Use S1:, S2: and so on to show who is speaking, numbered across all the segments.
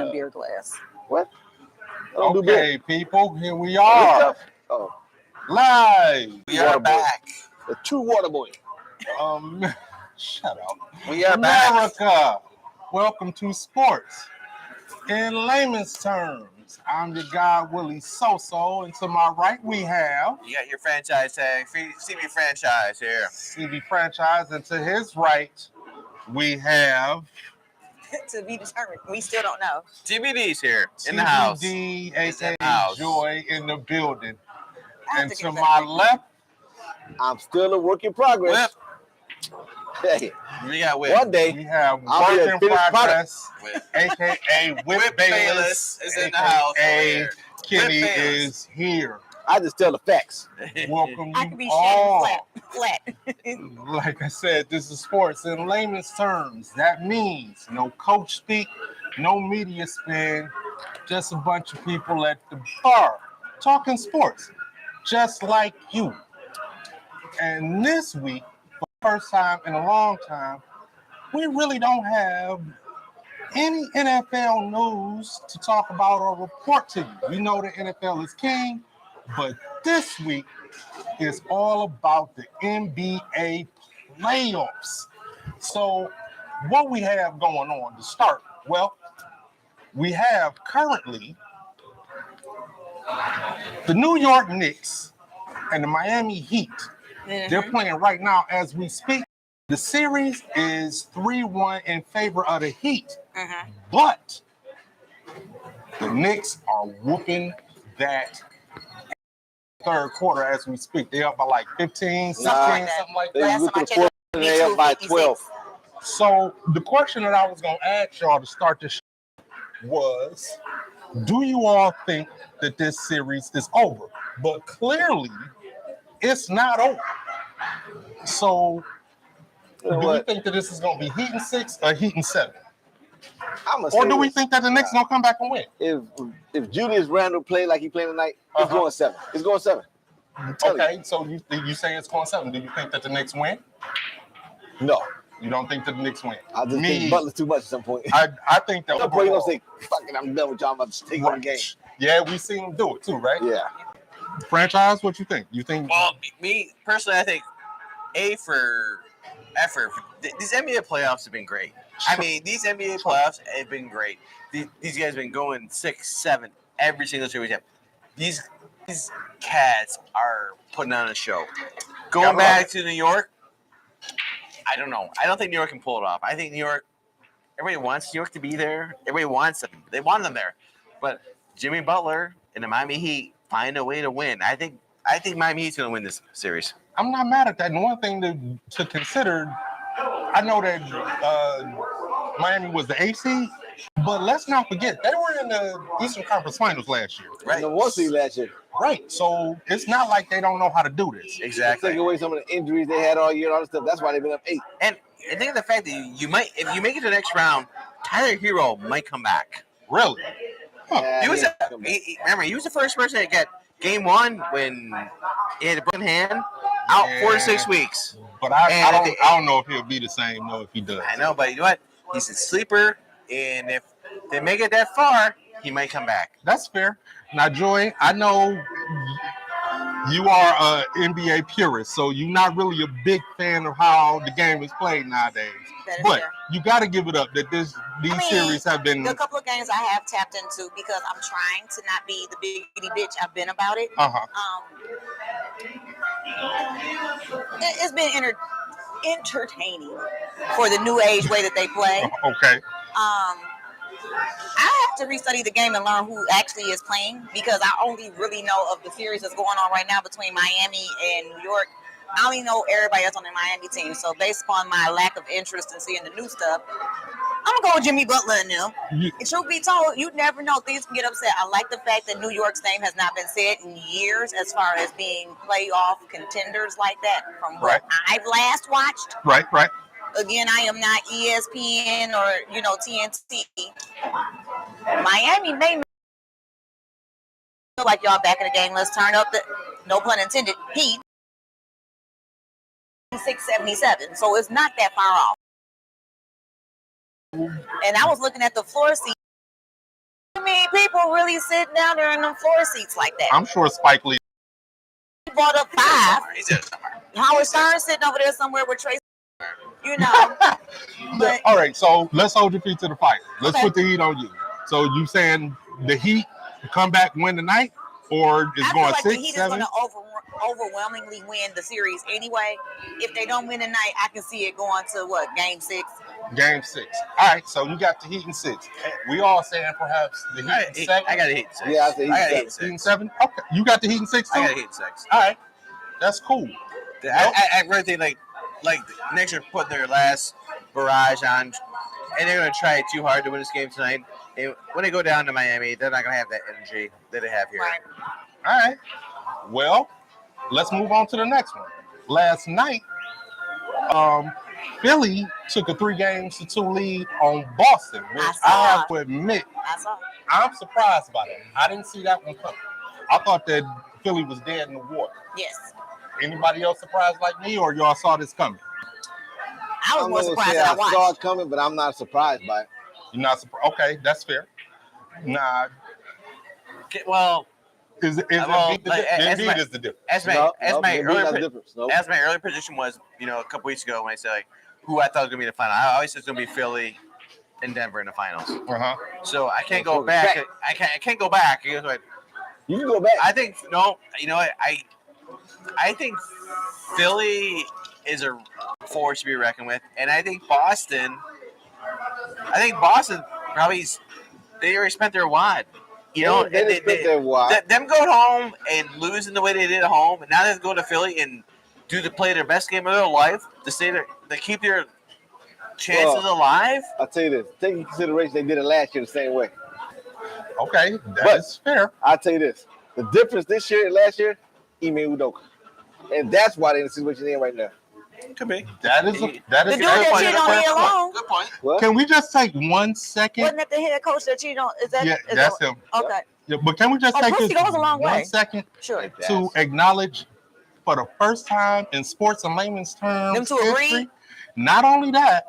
S1: a beer glass.
S2: What?
S3: Okay, people, here we are.
S2: Oh,
S3: Live.
S4: We are back.
S2: The true water boy.
S3: Shut up.
S4: We are back.
S3: America. Welcome to sports. In layman's terms, I'm your guy, Willie Soso, and to my right we have...
S4: You got your franchise tag, CB franchise here.
S3: CB franchise, and to his right, we have...
S1: To be determined. We still don't know.
S4: TBD's here, in the house.
S3: TBD, a.k.a. Joy, in the building. And to my left...
S2: I'm still a work in progress. Hey,
S4: we got Whip.
S2: One day,
S3: we have work in progress, a.k.a. Whip Bayless
S4: is in the house.
S3: A.k.a. Kenny is here.
S2: I just tell the facts.
S3: Welcome
S1: I can be
S3: you all.
S1: flat.
S3: Like I said, this is sports in layman's terms. That means no coach speak, no media spin, just a bunch of people at the bar talking sports, just like you. And this week, for the first time in a long time, we really don't have any NFL news to talk about or report to you. We know the NFL is king, but this week is all about the NBA playoffs. So what we have going on to start, well, we have currently the New York Knicks and the Miami Heat. They're playing right now as we speak. The series is 3-1 in favor of the Heat. But the Knicks are whooping that third quarter as we speak. They're up by like 15, 16, something like that.
S2: They up by 12.
S3: So the question that I was going to ask y'all to start this was, do you all think that this series is over? But clearly, it's not over. So, do we think that this is going to be Heat in 6 or Heat in 7? Or do we think that the Knicks going to come back and win?
S2: If Julius Randle play like he played tonight, it's going 7. It's going 7.
S3: Okay, so you say it's going 7. Do you think that the Knicks win?
S2: No.
S3: You don't think that the Knicks win?
S2: I just think Butler's too much at some point.
S3: I think that...
S2: Some point you're going to say, fuck it, I'm done with y'all. I'm about to take one game.
S3: Yeah, we seen him do it too, right?
S2: Yeah.
S3: Franchise, what you think? You think?
S4: Well, me personally, I think for effort. These NBA playoffs have been great. I mean, these NBA playoffs have been great. These guys have been going 6, 7 every single series. These cats are putting on a show. Going back to New York, I don't know. I don't think New York can pull it off. I think New York. Everybody wants New York to be there. Everybody wants them. They want them there. But Jimmy Butler and the Miami Heat find a way to win. I think Miami Heat's going to win this series.
S3: I'm not mad at that. And one thing to consider, I know that Miami was the 8th seed, but let's not forget, they were in the Eastern Conference Finals last year.
S2: Right. The 1 seed last year.
S3: Right. So it's not like they don't know how to do this.
S4: Exactly.
S2: Take away some of the injuries they had all year and all this stuff. That's why they've been up 8.
S4: And think of the fact that if you make it to the next round, Tyler Hero might come back.
S3: Really?
S4: Huh. Yeah, he was the first person to get game 1 when he had a broken hand, out 4 to 6 weeks.
S3: But I don't know if he'll be the same though if he does.
S4: I know, but you know what? He's a sleeper, and if they make it that far, he might come back.
S3: That's fair. Now, Joy, I know you are an NBA purist, so you're not really a big fan of how the game is played nowadays. But you got to give it up that these series have been...
S1: The couple of games I have tapped into because I'm trying to not be the biggity bitch I've been about it. It's been entertaining for the new age way that they play.
S3: Okay.
S1: I have to restudy the game and learn who actually is playing because I only really know of the series that's going on right now between Miami and New York. I only know everybody else on the Miami team. So based upon my lack of interest in seeing the new stuff, I'm going to go with Jimmy Butler and them. And truth be told, you never know. Things can get upset. I like the fact that New York's name has not been said in years as far as being playoff contenders like that from what I've last watched.
S3: Right.
S1: Again, I am not ESPN or, TNT. Miami may feel like y'all back in the game. Let's turn up the, no pun intended, Heat. 677. So it's not that far off. And I was looking at the floor seat. people really sitting down there in them floor seats like that?
S3: I'm sure Spike Lee.
S1: He bought up 5.
S4: He's there somewhere.
S1: Howard Stern sitting over there somewhere with Tracy. You know. But
S3: All right, so let's hold your feet to the fire. Let's
S1: Okay.
S3: put the heat on you. So you saying the Heat come back win tonight, or is
S1: I feel
S3: going
S1: like the
S3: 6,
S1: Heat
S3: 7?
S1: is going to overwhelmingly win the series anyway. If they don't win tonight, I can see it going to what, Game 6.
S3: Game 6. All right, so you got the Heat in 6. We all saying perhaps the Heat in 7.
S4: I got a Heat in 6.
S2: Yeah, I say Heat
S4: I got a
S2: in
S4: Heat in 6.
S3: Heat in 7. Okay, you got the Heat in 6 too.
S4: I got a Heat in 6.
S3: All right, that's cool.
S4: I really think like the Knicks are putting their last barrage on, and they're going to try too hard to win this game tonight. And when they go down to Miami, they're not going to have that energy that they have here.
S1: Right.
S3: All right. Well, let's move on to the next one. Last night, Philly took a 3-2 lead on Boston, which I have to admit,
S1: I saw.
S3: I'm surprised by that. I didn't see that one coming. I thought that Philly was dead in the water.
S1: Yes.
S3: Anybody else surprised like me, or y'all saw this coming?
S1: I was
S2: I'm
S1: more
S2: gonna
S1: surprised
S2: say
S1: that I
S2: I saw
S1: watched.
S2: it coming, but I'm not surprised by it.
S3: You're not surprised? Okay, that's fair. Nah,
S4: Okay, well,
S3: is
S4: well,
S3: Embiid
S4: like, as my-
S3: is the difference.
S4: as my
S2: No,
S4: as
S2: no,
S4: my
S2: Embiid
S4: earlier
S2: not
S4: pre-
S2: difference. No.
S4: as my earlier prediction was, a couple weeks ago when I said like who I thought was going to be in the final. I always said it's going to be Philly and Denver in the finals.
S3: Uh-huh.
S4: So I can't
S2: Well,
S4: go back. I can't go back. You know,
S2: You can go back.
S4: I think no. You know what? I think Philly is a force to be reckoned with, and I think Boston. Probably they already spent their wad. You know,
S2: they didn't spend their wad.
S4: Them going home and losing the way they did at home, and now they go to Philly and play their best game of their life to keep their chances alive.
S2: I'll tell you this. Take into consideration they did it last year the same way.
S3: Okay, that's fair.
S2: I'll tell you this. The difference this year and last year, Ime Udoka. And that's why they're in the situation they're in right now.
S4: Could be.
S3: That is
S1: The dude
S3: fair
S1: that
S3: point.
S1: cheated on Nia Long.
S4: Good point.
S2: What?
S3: Can we just take 1 second?
S1: Wasn't that the head coach that cheated on? Is that?
S3: Yeah,
S1: is
S3: that's
S1: that,
S3: him.
S1: Okay.
S3: Yeah, but can we just take
S1: pussy
S3: this
S1: goes a long
S3: 1
S1: way.
S3: second
S1: Sure.
S3: to acknowledge for the first time in sports and layman's terms
S1: Them two agree?
S3: history, not only that,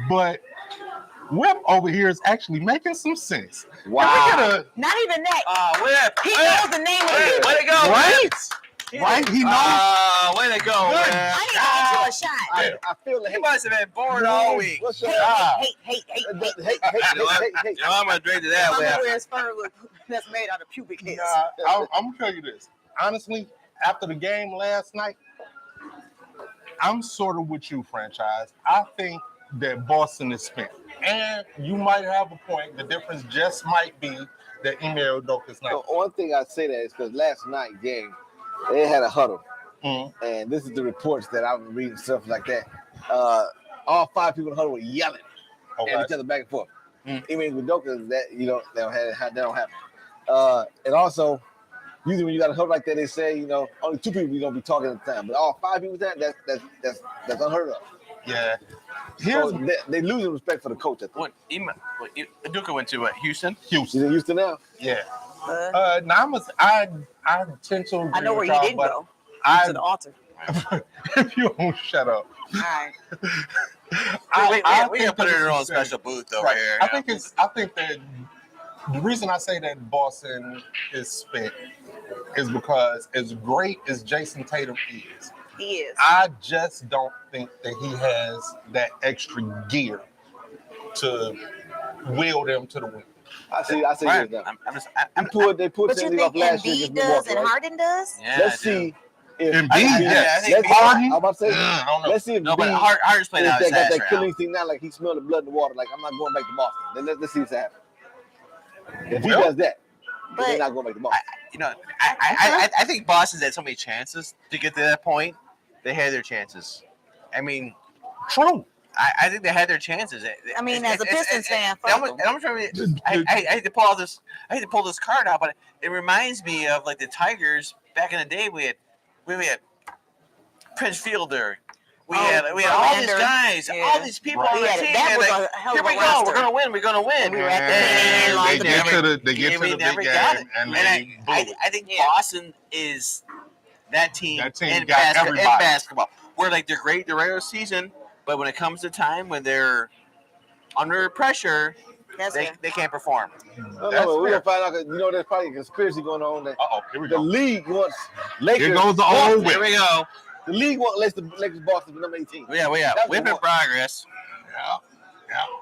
S3: but Whip over here is actually making some sense.
S2: Wow.
S3: Can we get a
S1: Not even that.
S4: Whip.
S1: He knows the name of it.
S4: Way to go,
S3: right?
S4: Whip.
S3: Right? He knows.
S4: Way to go,
S3: Good.
S4: Whip.
S1: I need to get you a shot.
S2: I feel the
S4: You
S2: hate.
S4: must have been bored all week.
S2: What's your
S1: Hate.
S2: hate? Hate.
S4: I'm gonna drink to that,
S1: I'm
S4: Whip.
S1: gonna wear a fur that's made out of pubic hairs.
S3: Nah, I'm gonna tell you this. Honestly, after the game last night, I'm sort of with you, franchise. I think that Boston is spent. And you might have a point. The difference just might be that Ime Udoka is
S2: The
S3: not.
S2: one thing I say that is because last night game, they had a huddle.
S3: Mhm.
S2: And this is the reports that I've been reading, stuff like that. All 5 people in the huddle were yelling at each other back and forth.
S4: Mm.
S2: Ime Udoka, that that don't happen. And also, usually when you got a huddle like that, they say only 2 people you're gonna be talking at the time, but all 5 people that's unheard of.
S3: Yeah.
S2: So
S3: Here's
S2: they losing respect for the coach. I think.
S4: Duka went to what, Houston?
S2: He's
S3: Houston.
S2: in Houston now.
S3: Yeah.
S1: Uh,
S3: Now I tend to agree
S1: I know where
S3: with
S1: he
S3: y'all,
S1: didn't
S3: but
S1: go.
S3: I,
S1: To the altar.
S3: if you don't shut up.
S1: All right.
S4: We
S3: think
S4: can put it in our own
S3: it's
S4: special booth over
S3: Right.
S4: here.
S3: I think that the reason I say that Boston is spent is because as great as Jason Tatum is,
S1: He is.
S3: I just don't think that he has that extra gear to wheel them to the win.
S2: I see
S4: Right.
S2: this now.
S4: I'm
S2: They pulled
S1: But you
S2: Cindy
S1: think
S2: off last year
S1: Embiid
S2: against
S1: does
S2: Milwaukee,
S1: and
S2: right?
S1: Harden does?
S4: Yeah,
S2: Let's
S4: I do.
S2: see if
S3: Embiid,
S4: I think
S2: let's-
S3: Harden?
S2: I'm about to say,
S3: I don't know.
S2: let's see if
S4: No, but
S2: Embiid
S4: Harden's playing out
S2: is
S4: his
S2: that got
S4: ass
S2: that
S4: right
S2: killing
S4: now.
S2: thing now, like he smelled the blood in the water. Like I'm not going back to Boston. Then let's see what's happening. If he
S3: Well,
S2: does that,
S1: But-
S2: they're not going back to Boston.
S4: I think Boston's had so many chances to get to that point. They had their chances. I mean,
S3: True.
S4: I think they had their chances.
S1: I mean, as a Pistons fan,
S4: and
S1: fuck
S4: I'm trying to. I hate to pull out this. I hate to pull this card out, but it reminds me of like the Tigers back in the day. We had Prince Fielder. We had all these
S1: Verlander.
S4: guys,
S1: Yeah.
S4: all these people on the
S1: Yeah,
S4: team.
S1: that
S4: and
S1: was
S4: like,
S1: a hell
S4: here
S1: of a
S4: we go.
S1: roster.
S4: We're gonna win. We're gonna win.
S1: We were at the
S4: And
S1: end, like,
S3: They get to the
S4: we
S3: big
S4: never got it.
S3: game and
S4: And
S3: they blew it.
S4: I think
S1: Yeah.
S4: Boston is that team,
S3: That team
S4: in,
S3: got everybody.
S4: in basketball. Where like they're great the regular season, but when it comes to time when they're under pressure,
S1: That's
S4: they,
S1: fair.
S4: they can't perform.
S2: No,
S3: That's
S2: we're
S3: fair.
S2: gonna find out. You know, there's probably a conspiracy going on. That
S3: Here we
S2: the
S3: go.
S2: league wants Lakers.
S3: Here goes the
S2: Boston.
S3: old
S4: Here we go.
S2: The league wants Lakers Boston for number 18.
S4: Yeah,
S2: That's
S4: whip in
S2: what-
S4: progress.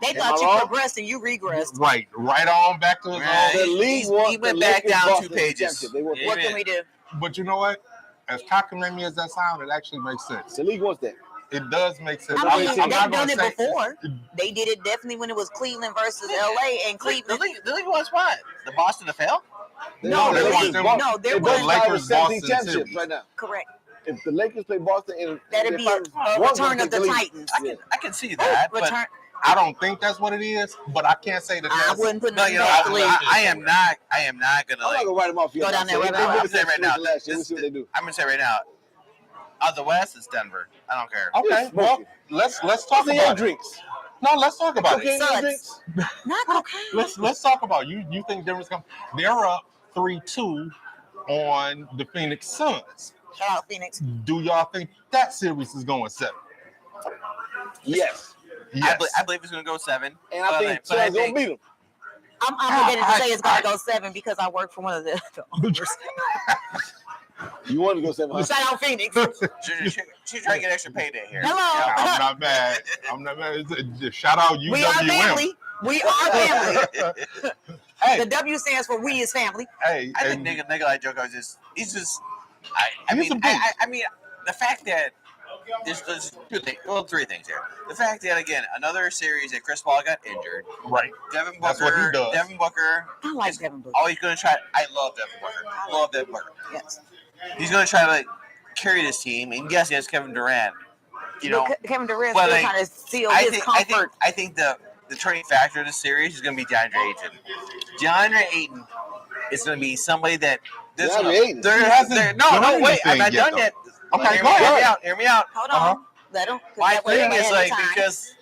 S1: They
S2: Am
S1: thought
S2: I
S1: you
S2: wrong?
S1: progressed and you regressed.
S3: Right on back to his
S4: Right.
S2: The
S3: old.
S2: league wants
S4: he went
S2: the
S4: back
S2: Lakers
S4: down
S2: Boston
S4: 2 pages.
S2: championship. They want
S4: Yeah.
S1: What can we do?
S3: But you know what? As cockamamie as that sound, it actually makes sense.
S2: the league wants that.
S3: It does make sense.
S1: I mean,
S2: I'm
S1: they've
S3: not
S1: done
S3: gonna
S1: it
S3: say-
S1: before. They did it definitely when it was Cleveland versus LA, and
S4: The
S1: Cleveland.
S4: league wants what? The Boston to fail?
S1: No,
S3: they
S1: the
S3: want
S1: league.
S3: them-
S1: No,
S2: They
S1: there
S2: both
S1: was
S3: Lakers
S2: tied with 17
S3: Boston
S2: championships
S3: series.
S2: right now.
S1: correct.
S2: If the Lakers play Boston in
S1: That'd be a return of the Titans.
S4: I can see that, but
S1: Return.
S3: I don't think that's what it is, but I can't say that.
S1: I
S3: That's,
S1: wouldn't put
S4: no,
S1: nothing
S4: you know,
S1: past the league.
S4: I am not gonna
S2: I'm not
S4: like.
S2: gonna write them off yet.
S1: Go down there,
S2: They
S1: right
S2: did
S1: now.
S2: the
S4: I'm saying right now.
S2: last year. We'll see what they do.
S4: I'm gonna say right now. Out the West, it's Denver. I don't care.
S3: Okay,
S2: It's
S3: well,
S2: smoking.
S3: let's talk
S2: What's in your
S3: about it.
S2: drinks?
S3: No, let's talk about
S2: Okay,
S3: it.
S2: your
S1: Suds.
S2: drinks.
S1: Not cocaine.
S3: Let's talk about it. You think Denver's coming? They're up 3-2 on the Phoenix Suns.
S1: Shout out Phoenix.
S3: Do y'all think that series is going 7?
S2: Yes.
S3: Yes.
S4: I believe it's gonna go 7.
S2: And I think
S4: but I
S2: Suns gonna
S4: think
S2: beat them.
S1: I'm obligated to say it's gonna go 7 because I work for one of the owners.
S2: You want to go 700?
S1: Shout out Phoenix.
S4: she's trying to get extra payday here.
S1: Hello.
S3: I'm not mad. Shout out UWM.
S1: We are family. We are family.
S3: Hey,
S1: The W stands for we is family.
S3: hey,
S4: I think
S3: and-
S4: Nikolai Jokic is he's just. I
S3: He's
S4: mean,
S3: a beast.
S4: I mean, the fact that there's 2 things, well, 3 things here. The fact that again, another series that Chris Paul got injured.
S3: right.
S4: Devin
S3: That's
S4: Booker.
S3: what he does.
S4: Devin Booker.
S1: I like Devin Booker.
S4: Oh, he's gonna try. I love Devin Booker. Love Devin Booker.
S1: Yes.
S4: He's gonna try to like carry this team. And yes, he has Kevin Durant. You know,
S1: But Kevin Durant's
S4: but,
S1: still
S4: like,
S1: trying to steal
S4: I
S1: his
S4: think
S1: comfort.
S4: I think the turning factor of the series is gonna be DeAndre Ayton. DeAndre Ayton is gonna be somebody that this
S2: DeAndre Ayton.
S4: there
S3: hasn't
S4: there,
S3: done
S4: no wait, I'm
S3: anything
S4: not
S3: yet,
S4: done
S3: though.
S4: yet.
S3: Okay,
S4: hear
S3: go
S4: me,
S3: ahead.
S4: Hear me out.
S1: Hold on.
S3: Uh-huh.
S1: Let him. 'cause
S4: My
S1: that way
S4: thing
S1: everybody
S4: is
S1: has
S4: like
S1: time.
S4: because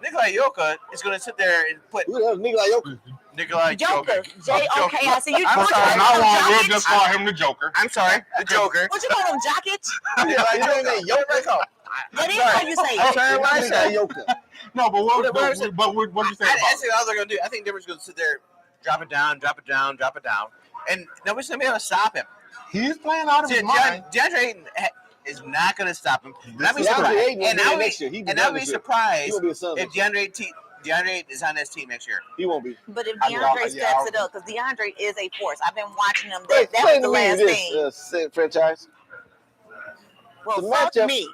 S4: Nikolai Jokic is gonna sit there and put
S2: Who the hell is Nikolai Jokic?
S4: Nikolai
S1: Joker.
S4: Jokic.
S1: J-O-K. I see you.
S4: I'm
S1: what you
S4: sorry,
S3: From
S1: call
S3: now
S1: him,
S3: on, we'll
S1: Jokic?
S3: just call him the Joker.
S4: I'm sorry, the Joker.
S1: What you call him, Jokic?
S4: Nikolai Jokic.
S1: That is how you say
S4: I'm
S1: it.
S4: sorry, what I
S2: Nikolai
S4: said.
S2: Jokic.
S3: No, but what
S4: What
S3: you saying
S4: I
S3: about
S4: see what they're gonna do. I think Denver's gonna sit there, drop it down, and nobody's gonna be able to stop him.
S3: He's playing out of his mind.
S4: DeAndre Ayton is not going to stop him. And I'll be
S2: DeAndre
S4: surprised.
S2: Ayton won't
S4: And
S2: be
S4: I'll
S2: there
S4: be,
S2: next year. He
S4: and I'll be
S2: He
S4: surprised
S2: won't be a Suns.
S4: if DeAndre Ayton is on this team next year.
S2: He won't be.
S1: But if
S3: I know,
S1: DeAndre
S3: yeah,
S1: steps it up, because DeAndre is a force. I've been watching him.
S2: Hey,
S1: That was
S2: explain
S1: the
S2: to me
S1: last
S2: this
S1: thing.
S2: franchise.
S1: Well,
S2: the
S1: fuck
S2: matchup-
S1: me.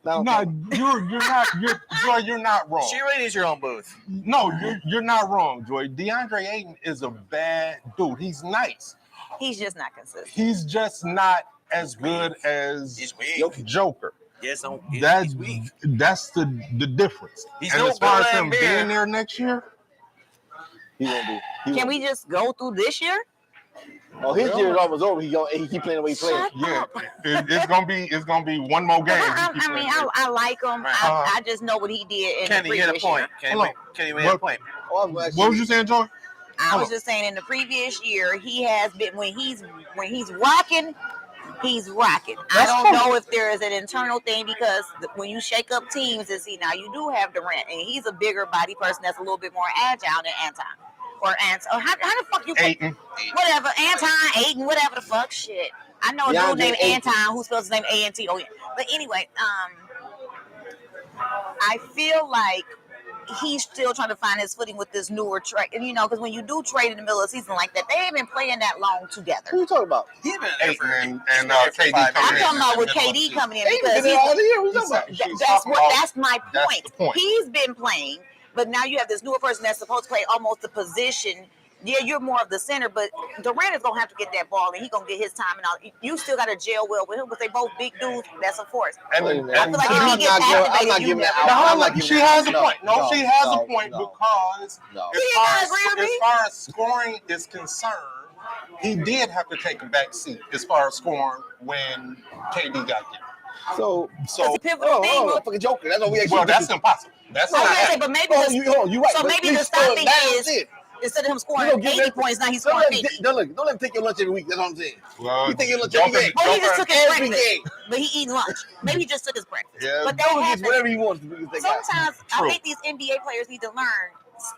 S2: Now,
S3: No, you're not wrong.
S4: She really needs your own booth.
S3: No, you're not wrong, Joy. DeAndre Ayton is a bad dude. He's nice.
S1: He's just not consistent.
S3: He's just not as good as
S4: He's weak.
S3: Joker.
S4: Yes,
S3: That's
S4: he's weak.
S3: that's the difference.
S4: He's
S3: and
S4: no
S3: as far as
S4: Bill
S3: him
S4: Laimbeer.
S3: being there next year,
S2: he won't be. He
S1: Can
S2: won't
S1: we just go through this year?
S2: be. Oh, his year is almost over. He keep playing the way he playing.
S1: Shut
S3: yeah,
S1: up.
S3: it's gonna be one more game.
S1: I like him. I just know what he did in
S4: Kenny,
S1: the
S4: you had a
S1: previous
S4: point.
S1: year.
S4: Kenny made a point.
S2: Oh, I'm actually,
S3: What was you saying, Joy?
S1: I was just saying in the previous year, he has been when he's rocking, he's rocking. I
S3: That's
S1: don't
S3: true.
S1: know if there is an internal thing because when you shake up teams and see now you do have Durant and he's a bigger body person that's a little bit more agile than Anton. Or how the fuck you
S3: Ayton.
S1: whatever, Anton, Aiden, whatever the fuck shit. I know a
S2: DeAndre
S1: dude named
S2: Ayton.
S1: Anton who spells his name A-N-T. Oh yeah. But anyway, I feel like he's still trying to find his footing with this newer trade. And you know, because when you do trade in the middle of the season like that, they ain't been playing that long together.
S2: Who you talking about?
S4: He's been there for
S3: Ayton
S4: he's
S3: and
S4: been there for
S3: KD
S4: 5
S3: coming
S1: I'm
S3: in.
S4: years.
S1: talking about with
S3: middle of the
S1: KD
S3: season.
S1: coming in
S2: He
S1: because
S2: been there all the year. What you talking about?
S1: that's my
S3: That's
S1: point.
S3: the point.
S1: He's been playing, but now you have this newer person that's supposed to play almost the position. Yeah, you're more of the center, but Durant is gonna have to get that ball, and he's gonna get his time. And all. You still got to gel well with him, because they both big dudes. That's a force.
S3: And,
S2: Wait a minute.
S1: I feel like if he
S2: I'm
S1: gets
S2: not giving- I'm
S1: activated,
S2: not
S1: you
S2: giving
S1: never
S2: it
S1: know.
S2: out. I'm not giving
S3: she
S2: it
S3: has
S2: out.
S3: a point. No, she has
S2: no,
S3: a point
S2: no.
S3: because
S2: No.
S1: You gotta agree with me?
S3: as far as scoring is concerned, he did have to take a back seat as far as scoring when KD got there.
S2: So,
S1: That's a pivotal
S2: oh,
S1: thing.
S2: oh, fucking Joker. That's what we actually.
S3: Well, that's impossible. That's
S1: I was
S3: not
S1: gonna say,
S3: happening.
S1: but maybe
S2: Oh, you're right.
S1: so
S2: But
S1: maybe
S2: at
S1: the
S2: least scoring
S1: stopping
S2: nine
S1: is
S2: assists.
S1: Instead of him
S2: You
S1: scoring
S2: don't give
S1: 80
S2: that-
S1: points, now he's
S2: Don't
S1: scoring
S2: let,
S1: 50.
S2: don't let him take your lunch every week. That's what I'm saying.
S3: Well,
S2: You take your lunch every day.
S1: Well, he just took his
S2: Every
S1: breakfast,
S2: game.
S1: but he eating lunch. Maybe he just took his breakfast.
S3: Yeah,
S1: But that
S2: Joker gets
S1: happens.
S2: whatever he wants because they got.
S1: Sometimes
S3: True.
S1: I think these NBA players need to learn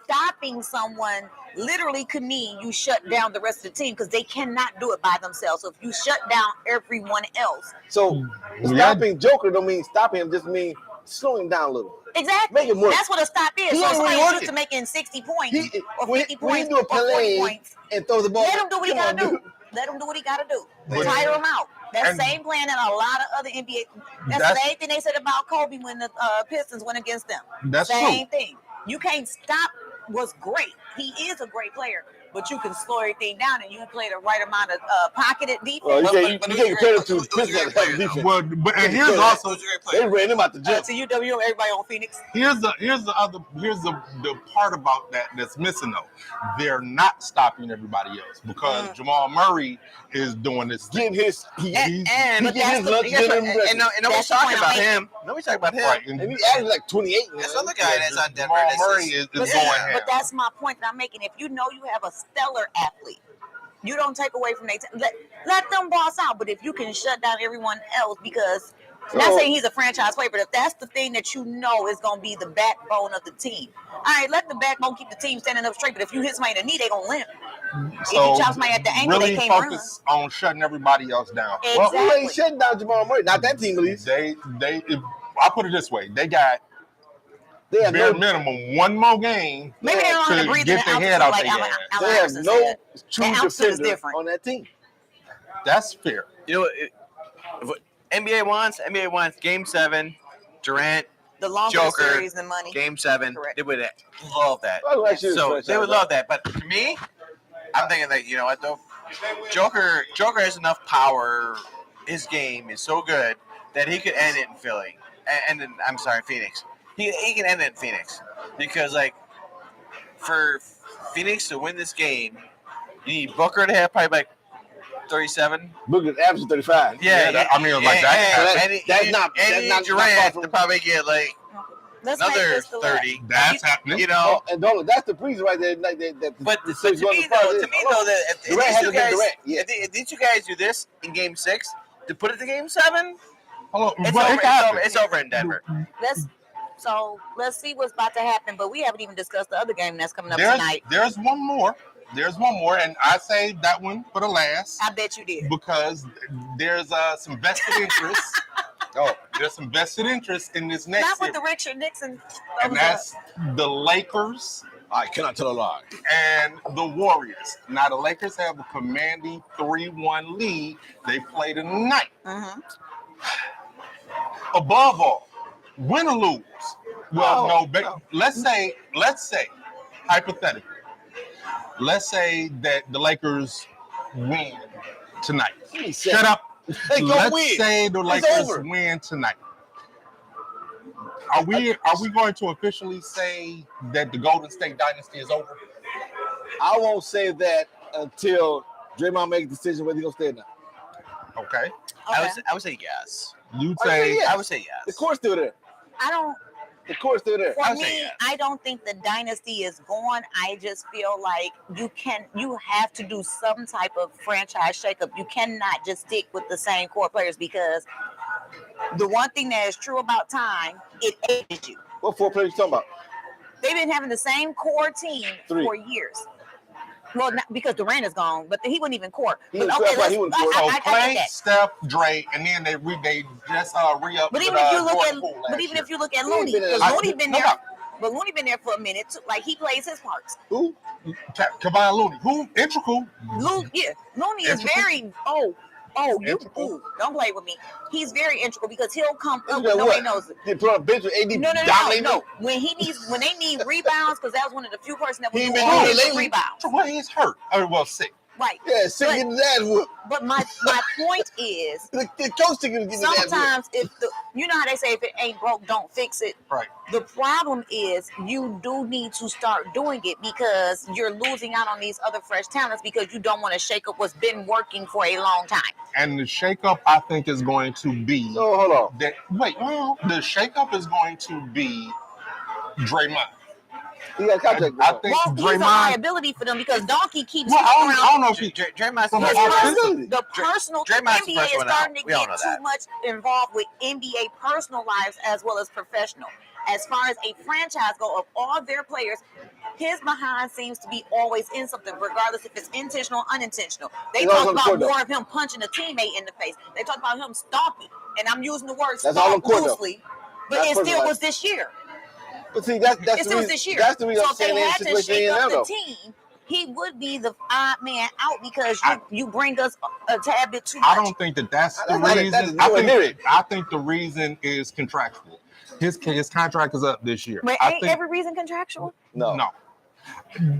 S1: stopping someone literally could mean you shut down the rest of the team because they cannot do it by themselves. So if you shut down everyone else,
S2: So stopping Joker don't mean stopping him, just mean slowing him down a little.
S1: exactly,
S2: Make him work.
S1: that's what a stop is.
S2: He
S1: So
S2: ain't really
S1: somebody's used
S2: working.
S1: to making 60 points or
S2: When
S1: 50
S2: he
S1: points
S2: do a
S1: or 40
S2: play
S1: points.
S2: and throw the ball,
S1: Let him do what he
S2: come
S1: gotta
S2: on,
S1: do.
S2: dude.
S1: Let him do what he gotta do.
S3: But-
S1: Tire him out. That
S3: and-
S1: same plan that a lot of other NBA. That's the same thing they said about Kobe when the Pistons went against them.
S3: That's
S1: same
S3: true.
S1: thing. You can't stop what's great. He is a great player, but you can slow everything down and you play the right amount of pocketed defense.
S2: Well, you can't compare them to
S4: who's
S2: Pistons
S4: your
S2: that
S4: great
S2: have
S4: player,
S2: defense.
S3: Well, but and here's also
S4: Who's your great
S2: They
S4: player?
S2: ran him out the gym.
S1: To UW, everybody on Phoenix.
S3: here's the part about that that's missing though. They're not stopping everybody else because Jamal Murray is doing this thing.
S2: Getting his,
S4: And
S2: he
S1: but
S2: getting his
S1: that's
S2: lunch,
S1: the-
S2: dinner, and
S4: nobody's
S2: breakfast.
S1: the
S4: talking
S1: point
S4: about
S1: I'm
S4: him. Nobody's talking about him.
S3: Right,
S2: And he averaged like 28. Man.
S4: This other guy that's on Denver.
S3: Jamal Murray is
S1: But,
S3: going
S1: see,
S3: ham.
S1: but that's my point that I'm making. If you know you have a stellar athlete, you don't take away from their let them boss out. But if you can shut down everyone else, because not saying he's a franchise player, but if that's the thing that you know is going to be the backbone of the team, all right, let the backbone keep the team standing up straight. But if you hit somebody in the knee, they're going to limp. If you chop somebody at the ankle,
S3: really
S1: they can't
S3: focus on shutting everybody else down.
S2: Well, who
S1: Exactly.
S2: ain't shutting down Jamal Murray? Not that team, at least.
S3: I put it this way: they got
S2: They have
S3: bare
S2: no,
S3: minimum one more game
S1: Maybe they don't know how to breathe in
S3: get
S1: the
S3: their head
S1: altitude
S3: out
S1: like
S3: their
S1: Allen
S3: ass.
S2: they have
S1: Iverson
S2: no
S1: said.
S2: true
S1: The altitude is
S2: defender
S1: different.
S2: on that team.
S3: That's fair.
S4: You know, what NBA wants Game 7, Durant,
S1: The longer
S4: Joker,
S1: series, the money.
S4: Game 7.
S1: Correct.
S4: They would love that.
S2: Well, that shit is
S4: So
S2: franchise,
S4: they would
S2: right?
S4: love that. But to me, I'm thinking that, you know what though, Joker has enough power. His game is so good that he could end it in Philly, and in, I'm sorry, Phoenix. He can end it in Phoenix because like for Phoenix to win this game, you need Booker to have probably like 37.
S2: Booker's averaging 35.
S3: Yeah, I mean, like that.
S2: That's not far
S4: Durant
S2: from-
S4: to probably get like
S1: Let's make
S4: another
S1: this the last.
S4: 30.
S3: That's happening.
S4: You know,
S2: Oh, and don't, that's the reason right there.
S4: but to me though, that if
S2: Durant
S4: these
S2: has
S4: two
S2: to get
S4: guys,
S2: Durant, yeah.
S4: if these two guys do this in Game 6 to put it to Game 7,
S3: Hold on,
S4: it's
S3: but
S4: over.
S3: it happened.
S4: It's over in Denver.
S1: Let's see what's about to happen. But we haven't even discussed the other game that's coming up
S3: There's
S1: tonight.
S3: one more. There's one more, and I saved that one for the last
S1: I bet you did.
S3: because there's some vested interest. There's some vested interest in this next
S1: Not with
S3: series,
S1: the Richard Nixon.
S3: and that's the Lakers
S2: I cannot tell a lie.
S3: and the Warriors. Now the Lakers have a commanding 3-1 lead. They play tonight.
S1: Mm-hmm.
S3: Above all, win or lose. Well,
S2: No,
S3: no. Let's say, hypothetically, let's say that the Lakers win tonight. Shut up.
S2: They go
S3: Let's
S2: win.
S3: say the
S2: It's
S3: Lakers
S2: over.
S3: win tonight. Are we going to officially say that the Golden State dynasty is over?
S2: I won't say that until Draymond makes a decision whether he's gonna stay or not.
S3: Okay.
S4: I would say yes.
S3: You'd
S2: I
S3: say
S2: say yes.
S4: I would say yes.
S2: The court's still there.
S1: I don't.
S2: The court's still there.
S1: For
S4: I would say
S1: me,
S4: yes.
S1: I don't think the dynasty is gone. I just feel like you have to do some type of franchise shakeup. You cannot just stick with the same core players because the one thing that is true about time, it ages you.
S2: What four players you talking about?
S1: They've been having the same core team
S2: Three.
S1: for years. Well, not because Durant is gone, but he wasn't even core.
S2: He
S1: But
S2: was-
S1: okay,
S2: that's why
S1: let's,
S2: he wasn't core.
S3: so.
S1: I get
S3: Clay,
S1: that.
S3: Steph, Dre, and then they just re-up.
S1: But even
S3: with,
S1: if you look
S3: Jordan
S1: at,
S3: Poole
S1: but
S3: last
S1: even
S3: year.
S1: if you look at
S2: He ain't
S1: Looney,
S2: been in-
S1: because Looney been
S3: no
S1: there,
S3: doubt.
S1: but Looney been there for a minute. Too. Like he plays his parts.
S2: Who?
S3: Kevon Looney, who integral.
S1: Looney is
S3: Integral.
S1: very
S3: Integral.
S1: don't play with me. He's very integral because he'll come
S2: He's
S1: up
S2: got
S1: when nobody
S2: what?
S1: knows it.
S2: He put on a bench with AD
S1: No.
S2: dominating.
S1: When they need rebounds, because that was one of the few persons that
S2: He
S1: was
S2: ain't been
S1: doing
S2: doing it
S1: offensive
S2: lately.
S1: rebounds.
S3: Trey is hurt. Well, sick.
S1: Right.
S2: Yeah, sick
S1: But-
S2: getting his ass whooped.
S1: But my point is,
S2: The coach taking getting his ass whooped.
S1: sometimes you know how they say if it ain't broke, don't fix it.
S3: Right.
S1: The problem is you do need to start doing it because you're losing out on these other fresh talents because you don't want to shake up what's been working for a long time.
S3: And the shakeup, I think, is going to be
S2: So hold on.
S3: that. Wait, the shakeup is going to be Draymond.
S2: He got a contract.
S3: I think
S1: Well, he's a
S3: Draymond.
S1: liability for them because Donkey keeps
S3: Well,
S1: going
S3: I
S1: around.
S3: don't know if he.
S4: Draymond's
S3: From
S1: His
S3: an
S1: personal,
S3: offensive-
S1: the personal
S4: Draymond's the
S1: NBA
S4: first
S1: is
S4: one
S1: starting
S4: out.
S1: to
S4: We all
S1: get
S4: know
S1: too
S4: that.
S1: much involved with NBA personal lives as well as professional. As far as a franchise go, of all their players, his behind seems to be always in something, regardless if it's intentional or unintentional. They
S2: He's always
S1: talk
S2: on the
S1: about
S2: court, though.
S1: more of him punching a teammate in the face. They talk about him stomping, and I'm using the word
S2: That's all on
S1: stomp
S2: court, though.
S1: loosely, but
S2: That's
S1: it still
S2: personal.
S1: was this year.
S2: But see, that's
S1: It
S2: the
S1: still was
S2: reason.
S1: this year.
S2: That's the reason
S1: So
S2: I'm
S1: if they
S2: saying
S1: had
S2: the
S1: to
S2: situation
S1: shake
S2: in
S1: up
S2: now,
S1: the
S2: though.
S1: team, he would be the odd man out because you bring us a tad bit too much.
S3: I don't think that's the
S2: That's not it.
S3: reason.
S2: That is nowhere near it.
S3: I think the reason is contractual. His contract is up this year.
S1: But
S3: I
S1: ain't
S3: think
S1: every reason contractual?
S2: No.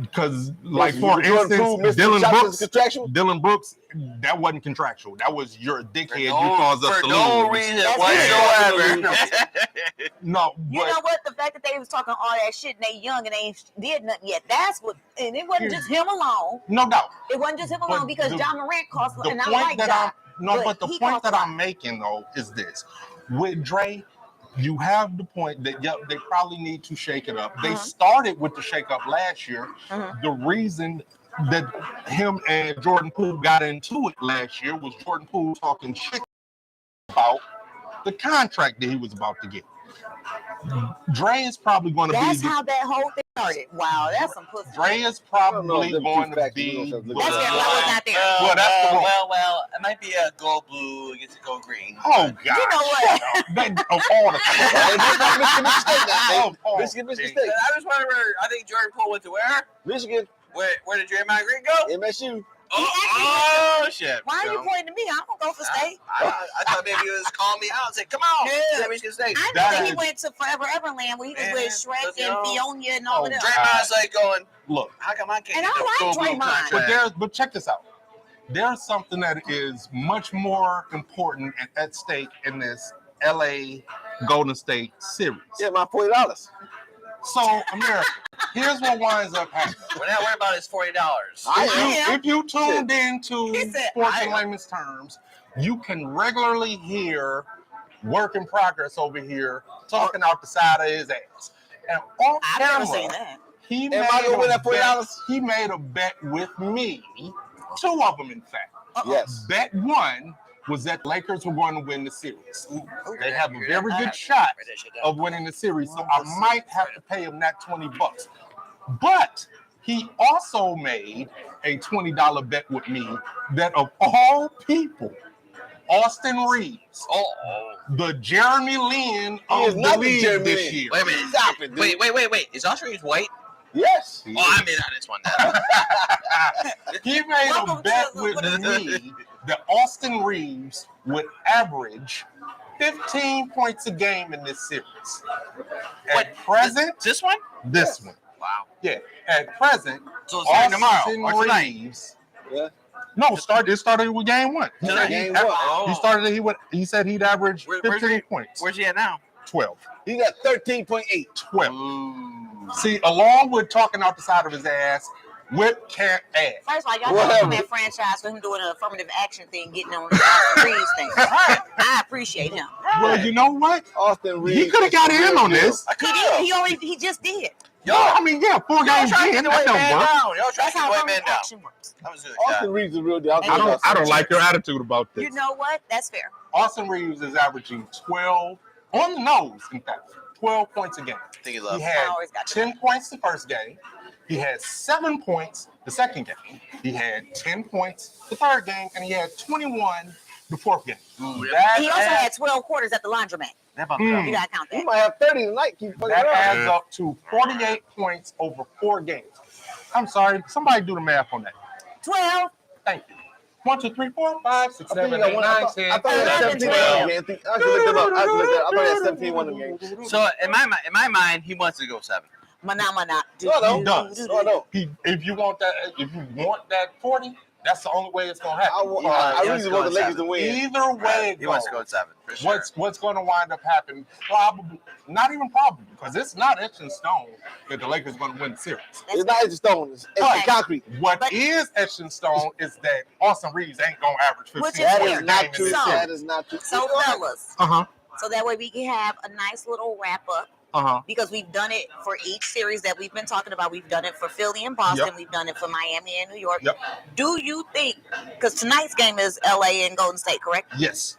S3: because like
S2: Listen,
S3: for
S2: Jordan
S3: instance,
S2: Poole missed
S3: Dylan
S2: shots is
S3: Brooks,
S2: contractual.
S3: Dylan Brooks, that wasn't contractual. That was you're a dickhead. You
S4: No,
S3: caused us
S4: for
S3: to
S4: no
S3: lose.
S4: reason
S1: That's
S4: whatsoever.
S3: No,
S1: You
S3: but
S1: know what? The fact that they was talking all that shit and they young and they ain't did nothing yet. That's what, and it wasn't just him alone.
S3: no doubt.
S1: It wasn't just him
S3: But
S1: alone because
S3: the-
S1: John Morant cost,
S3: The
S1: and I
S3: point
S1: like
S3: that
S1: John.
S3: but the
S1: he
S3: point
S1: cost
S3: that
S1: a lot.
S3: I'm making though is this: with Dre, you have the point that they probably need to shake it up. They started with the shake up last year. The reason that him and Jordan Poole got into it last year was Jordan Poole talking shit about the contract that he was about to get. Dre is probably going to be.
S1: That's how that whole thing started. Wow, that's some pussy.
S3: Dre is
S2: I don't know
S3: probably
S2: if them two
S3: going to
S2: facts
S3: be.
S2: we gonna look
S1: That's
S2: at.
S1: fair, but I was not there.
S3: Well, that's the rule.
S4: Well, it might be a gold blue against a gold green.
S3: Oh God!
S1: You know what?
S3: Of all the
S2: Michigan State.
S4: I just remember, I think Jordan Poole went to where?
S2: Michigan,
S4: Where did Draymond Green go?
S2: MSU.
S4: Oh shit!
S1: Why are you pointing to me? I don't go for state.
S4: I thought maybe he was calling me out and say, "Come on,
S1: Yeah.
S4: Michigan State."
S1: I know
S3: That
S1: that he
S3: is-
S1: went to Forever Everland where he was
S4: Man,
S1: with Shrek
S4: let's
S1: and
S4: go.
S1: Fiona and all of them.
S4: Draymond's like going,
S3: Look,
S4: "How come I can't?"
S1: And
S4: get
S1: I
S4: the
S1: like
S4: gold blue
S1: Draymond.
S4: contract?"
S3: but check this out. There's something that is much more important and at stake in this LA Golden State series.
S2: Yeah, my $40.
S3: So, America, here's what winds up happening.
S4: We're not worried about his $40.
S1: I am.
S3: If you tuned into
S1: He said,
S3: Sports
S1: I
S3: in
S1: am.
S3: layman's terms, you can regularly hear work in progress over here talking out the side of his ass. And on
S1: I've
S3: camera,
S1: never seen that.
S3: he
S2: Am I gonna win that $40?
S3: He made a bet with me, two of them in fact.
S2: Yes.
S3: Bet one was that Lakers were going to win the series. They have a very
S1: I
S3: good
S1: have
S3: shot
S4: Write that shit down.
S3: of winning the series, so I might have to pay him that $20. But he also made a $20 bet with me that of all people, Austin Reeves, the Jeremy Lin
S2: He is
S3: of the
S2: not the
S3: league
S2: Jeremy
S3: this
S2: Lin.
S3: year.
S4: Wait a minute.
S2: Stop it, dude.
S4: Wait. Is Austin Reeves white?
S2: Yes.
S4: Oh, I made on this one.
S3: He made a
S1: Welcome
S3: bet
S1: to-
S3: with me that Austin Reeves would average 15 points a game in this series. At present,
S4: This one?
S3: this one.
S4: Wow.
S3: Yeah, at present,
S4: So it's starting tomorrow
S3: Austin
S4: or tonight.
S3: Reeves.
S2: Yeah.
S3: No, it started with game one.
S4: Tonight.
S2: Game one.
S3: He started. He said he'd average
S4: Where's
S3: 15
S4: he?
S3: points.
S4: Where's he at now?
S3: 12.
S2: He got 13.8.
S3: 12. See, along with talking out the side of his ass, Whip can't add.
S1: First of all, y'all
S2: Whatever.
S1: know that franchise for him doing an affirmative action thing, getting on the Austin Reeves thing. I appreciate him.
S3: Well, you know what?
S2: Austin Reeves.
S3: He could have got in on this.
S1: He just did.
S3: Yo, I mean, yeah, 4
S4: Y'all
S3: games
S4: trying to
S3: in,
S4: get the
S3: that
S4: white
S3: don't
S4: man
S3: work.
S4: down. Y'all trying
S1: That's
S4: to get
S1: how
S4: the white man
S1: affirmative
S4: down.
S1: action works.
S4: That was good.
S2: Austin Reeves is a real deal.
S3: I don't like your attitude about this.
S1: You know what? That's fair.
S3: Austin Reeves is averaging 12 on the nose, in fact, 12 points a game.
S4: I think he
S3: He
S4: loves.
S3: had
S1: I always got your
S3: 10 points the first game. He had 7 points the second game. He had 10 points the third game, and he had 21 the fourth game.
S1: He also had 12 quarters at the laundromat.
S4: That bumped it up.
S1: You gotta count
S2: He
S1: that.
S2: might have 30 tonight. Keep fucking
S3: That
S2: around.
S3: adds up to 48 points over 4 games. I'm sorry, somebody do the math on that.
S1: 12.
S3: Thank you. 1, 2, 3, 4, 5, 6,
S2: I think
S3: 7,
S2: he got
S3: 8,
S2: one.
S3: 9,
S2: I
S3: 10.
S2: thought he had 17
S1: 11,
S2: one game. I should look that up. I thought he had 17 one game.
S4: So in my mind, he wants to go 7.
S1: Mana.
S3: He does.
S2: No, no.
S3: If you want that 40, that's the only way it's gonna happen.
S2: I really want the Lakers to win.
S3: Either way it
S4: He wants to
S3: goes,
S4: go 7 for sure.
S3: what's going to wind up happening? Probably, not even probably, because it's not etched in stone that the Lakers are going to win the series.
S2: It's not just stone. It's like concrete.
S3: What is etched in stone is that Austin Reeves ain't going to average 15
S1: Which is
S3: points
S2: That
S3: a
S2: is
S1: fair.
S3: game
S2: not
S3: in
S2: true.
S3: this
S1: So-
S3: series.
S2: That is not true.
S1: So, fellas,
S3: Uh-huh.
S1: so that way we can have a nice little wrap up because we've done it for each series that we've been talking about. We've done it for Philly and Boston.
S3: Yep.
S1: We've done it for Miami and New York.
S3: Yep.
S1: Do you think, because tonight's game is LA and Golden State, correct?
S3: Yes.